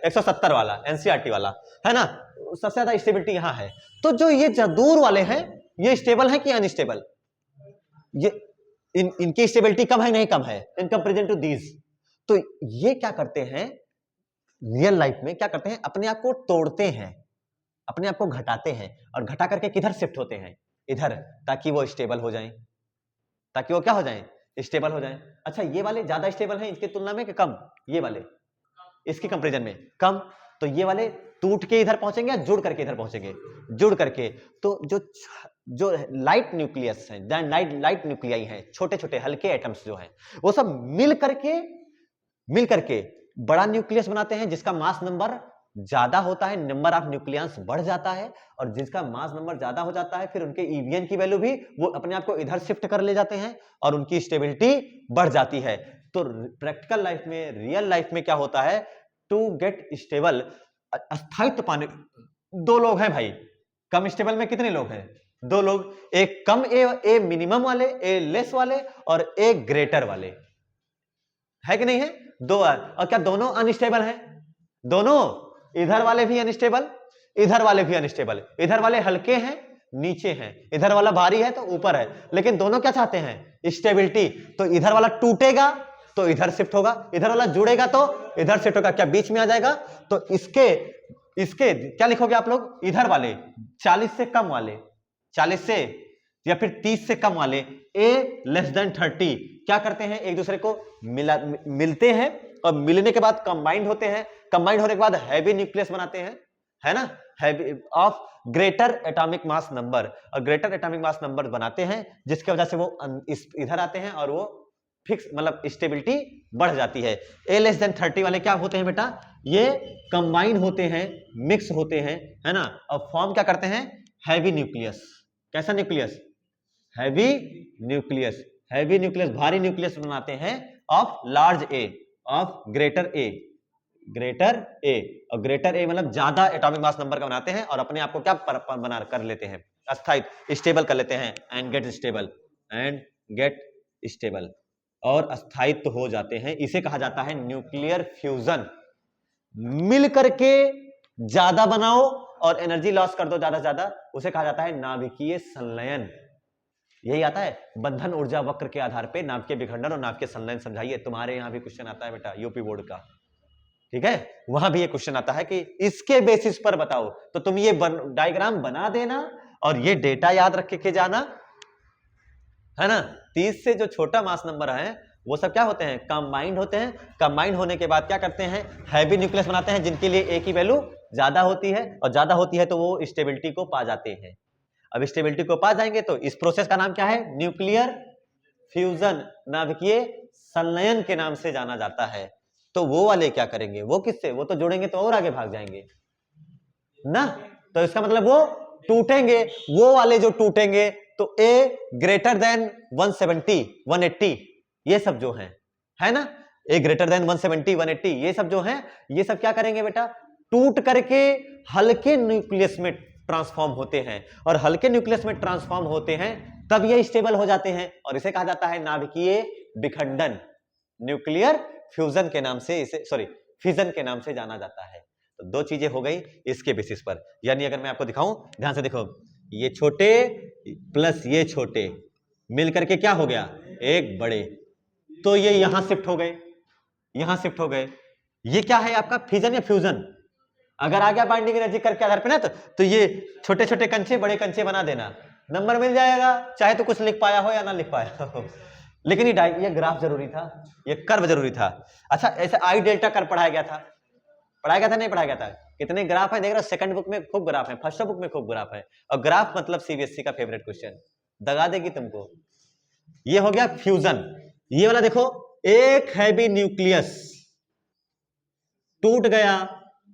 Speaker 1: 170 वाला एनसीईआरटी वाला है ना, सबसे ज्यादा स्टेबिलिटी यहां है। तो जो ये दूर वाले हैं ये स्टेबल है कि अनस्टेबल, ये इनकी स्टेबिलिटी कम है नहीं कम है इन कंपैरिजन टू दीज। तो ये क्या करते हैं रियल लाइफ में, क्या करते हैं, अपने आप को तोड़ते हैं, अपने आप को घटाते हैं, और घटा करके किधर शिफ्ट होते हैं, इधर, ताकि वो स्टेबल हो जाएं, ताकि वो क्या हो जाएं, स्टेबल हो जाएं। अच्छा ये वाले ज्यादा स्टेबल हैं इसकी तुलना में कि कम, ये वाले इसकी कंपैरिजन में कम, तो ये वाले टूट के इधर पहुंचेंगे या जुड़ करके इधर पहुंचेंगे, जुड़ करके। तो जो लाइट न्यूक्लियस हैं, लाइट न्यूक्लियाई हैं, छोटे छोटे हल्के एटम्स जो हैं, वो सब मिल करके बड़ा न्यूक्लियस बनाते हैं, जिसका मास नंबर ज्यादा होता है, नंबर ऑफ न्यूक्लियंस बढ़ जाता है, और जिसका मास नंबर ज्यादा हो जाता है फिर उनके ईवीएन की वैल्यू भी वो अपने आप को इधर शिफ्ट कर ले जाते हैं और उनकी स्टेबिलिटी बढ़ जाती है। तो प्रैक्टिकल लाइफ में, रियल लाइफ में क्या होता है, टू गेट स्टेबल, अस्थायित्व पाने, दो लोग हैं भाई, कम स्टेबल में कितने लोग हैं, दो लोग, एक कम ए मिनिमम वाले, ए लेस वाले, और एक ग्रेटर वाले, है कि नहीं है, दो। और क्या दोनों अनस्टेबल हैं, दोनों, इधर वाले भी अनस्टेबल, इधर वाले भी अनस्टेबल, इधर वाले हल्के हैं नीचे हैं, इधर वाला भारी है तो ऊपर है, लेकिन दोनों क्या चाहते हैं, स्टेबिलिटी। तो इधर वाला टूटेगा तो इधर शिफ्ट होगा, इधर वाला जुड़ेगा तो इधर शिफ्ट होगा, क्या बीच में आ जाएगा। तो इसके क्या लिखोगे आप लोग, इधर वाले 40 से कम वाले, 40 से या फिर 30 से कम वाले, ए लेस देन 30 क्या करते हैं, एक दूसरे को मिलते हैं, और मिलने के बाद कंबाइंड होते हैं, कंबाइंड होने के बाद हैवी न्यूक्लियस बनाते हैं, है ना, heavy of greater atomic mass number, और ग्रेटर एटॉमिक मास नंबर बनाते हैं, जिसकी वजह से वो इधर आते हैं और वो फिक्स मतलब स्टेबिलिटी बढ़ जाती है। ए लेस देन 30 वाले क्या होते हैं बेटा, ये कंबाइन होते हैं, मिक्स होते हैं, है ना, और फॉर्म क्या करते हैं, हैवी न्यूक्लियस। कैसा nucleus, heavy nucleus, heavy nucleus, भारी न्यूक्लियस बनाते हैं of large A, of greater A, greater A, और ग्रेटर ए मतलब ज्यादा एटॉमिक मास नंबर का बनाते हैं, और अपने आप को क्या बना कर लेते हैं, अस्थायित्व, स्टेबल कर लेते हैं, एंड गेट स्टेबल, और अस्थायित्व हो जाते हैं। इसे कहा जाता है न्यूक्लियर फ्यूजन। मिल करके ज्यादा बनाओ और एनर्जी लॉस कर दो ज्यादा से ज्यादा, उसे कहा जाता है नाभिकीय संलयन। यही आता है बंधन ऊर्जा वक्र के आधार पे नाभिकीय विखंडन और नाभिकीय संलयन समझाइए। तुम्हारे यहां भी क्वेश्चन आता है बेटा यूपी बोर्ड का, ठीक है, वहां भी ये क्वेश्चन आता है कि इसके बेसिस पर बताओ। तो तुम ये डायग्राम बना देना और ये डेटा याद रख के जाना, है ना। 30 से जो छोटा मास नंबर है वो सब क्या होते हैं, कंबाइंड होते हैं। कंबाइंड होने के बाद क्या करते हैं, हैवी न्यूक्लियस बनाते हैं, जिनके लिए ए की वैल्यू ज्यादा होती है, और ज्यादा होती है तो वो स्टेबिलिटी को पा जाते हैं। अब स्टेबिलिटी को पा जाएंगे तो इस प्रोसेस का नाम क्या है, न्यूक्लियर फ्यूजन, नाभिकीय संलयन के नाम से जाना जाता है। तो वो वाले क्या करेंगे, वो किससे, वो तो जोड़ेंगे तो और आगे भाग जाएंगे ना, तो इसका मतलब वो टूटेंगे, वो वाले जो टूटेंगे तो ए ग्रेटर देन 170 180 ये सब जो है ना, ए ग्रेटर देन 170 180 ये सब जो है, ये सब क्या करेंगे बेटा, टूट करके हल्के न्यूक्लियस में ट्रांसफॉर्म होते हैं, और हल्के न्यूक्लियस में ट्रांसफॉर्म होते हैं तब ये स्टेबल हो जाते हैं, और इसे कहा जाता है नाभिकीय विखंडन, न्यूक्लियर फ्यूजन के नाम से इसे, सॉरी फिजन के नाम से जाना जाता है। तो दो चीजें हो गई इसके बेसिस पर, यानी अगर मैं आपको दिखाऊं, ध्यान से देखो, ये छोटे प्लस ये छोटे मिलकर के क्या हो गया, एक बड़े, तो ये यहां शिफ्ट हो गए, यहां शिफ्ट हो गए। ये क्या है आपका, फिजन या फ्यूजन। अगर आ गया बाइंडिंग एनर्जी करके आधार पे ना, तो ये छोटे छोटे कंचे बड़े कंचे बना देना, नंबर मिल जाएगा, चाहे तो कुछ लिख पाया हो या ना लिख पाया हो। लेकिन ये ग्राफ जरूरी था, ये कर्व जरूरी था। अच्छा, ऐसे आई डेल्टा कर्व पढ़ाया गया था, नहीं पढ़ाया गया था? कितने ग्राफ है देख रहे हो, सेकंड बुक में खूब ग्राफ है, फर्स्ट बुक में खूब ग्राफ है, और ग्राफ मतलब सीबीएसई का फेवरेट क्वेश्चन, दगा देगी तुमको। ये हो गया फ्यूजन। ये वाला देखो, एक हैवी न्यूक्लियस टूट गया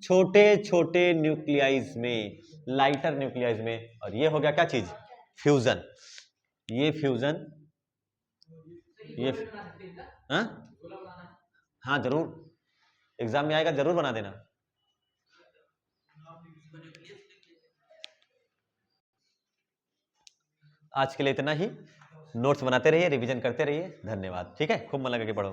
Speaker 1: छोटे छोटे न्यूक्लियाइज में, लाइटर न्यूक्लियाइज में, और ये हो गया क्या चीज, फ्यूजन। ये फ्यूजन, ये हाँ जरूर, एग्जाम में आएगा, जरूर बना देना। आज के लिए इतना ही, नोट्स बनाते रहिए, रिवीजन करते रहिए, धन्यवाद। ठीक है, खूब मन लगा के पढ़ो।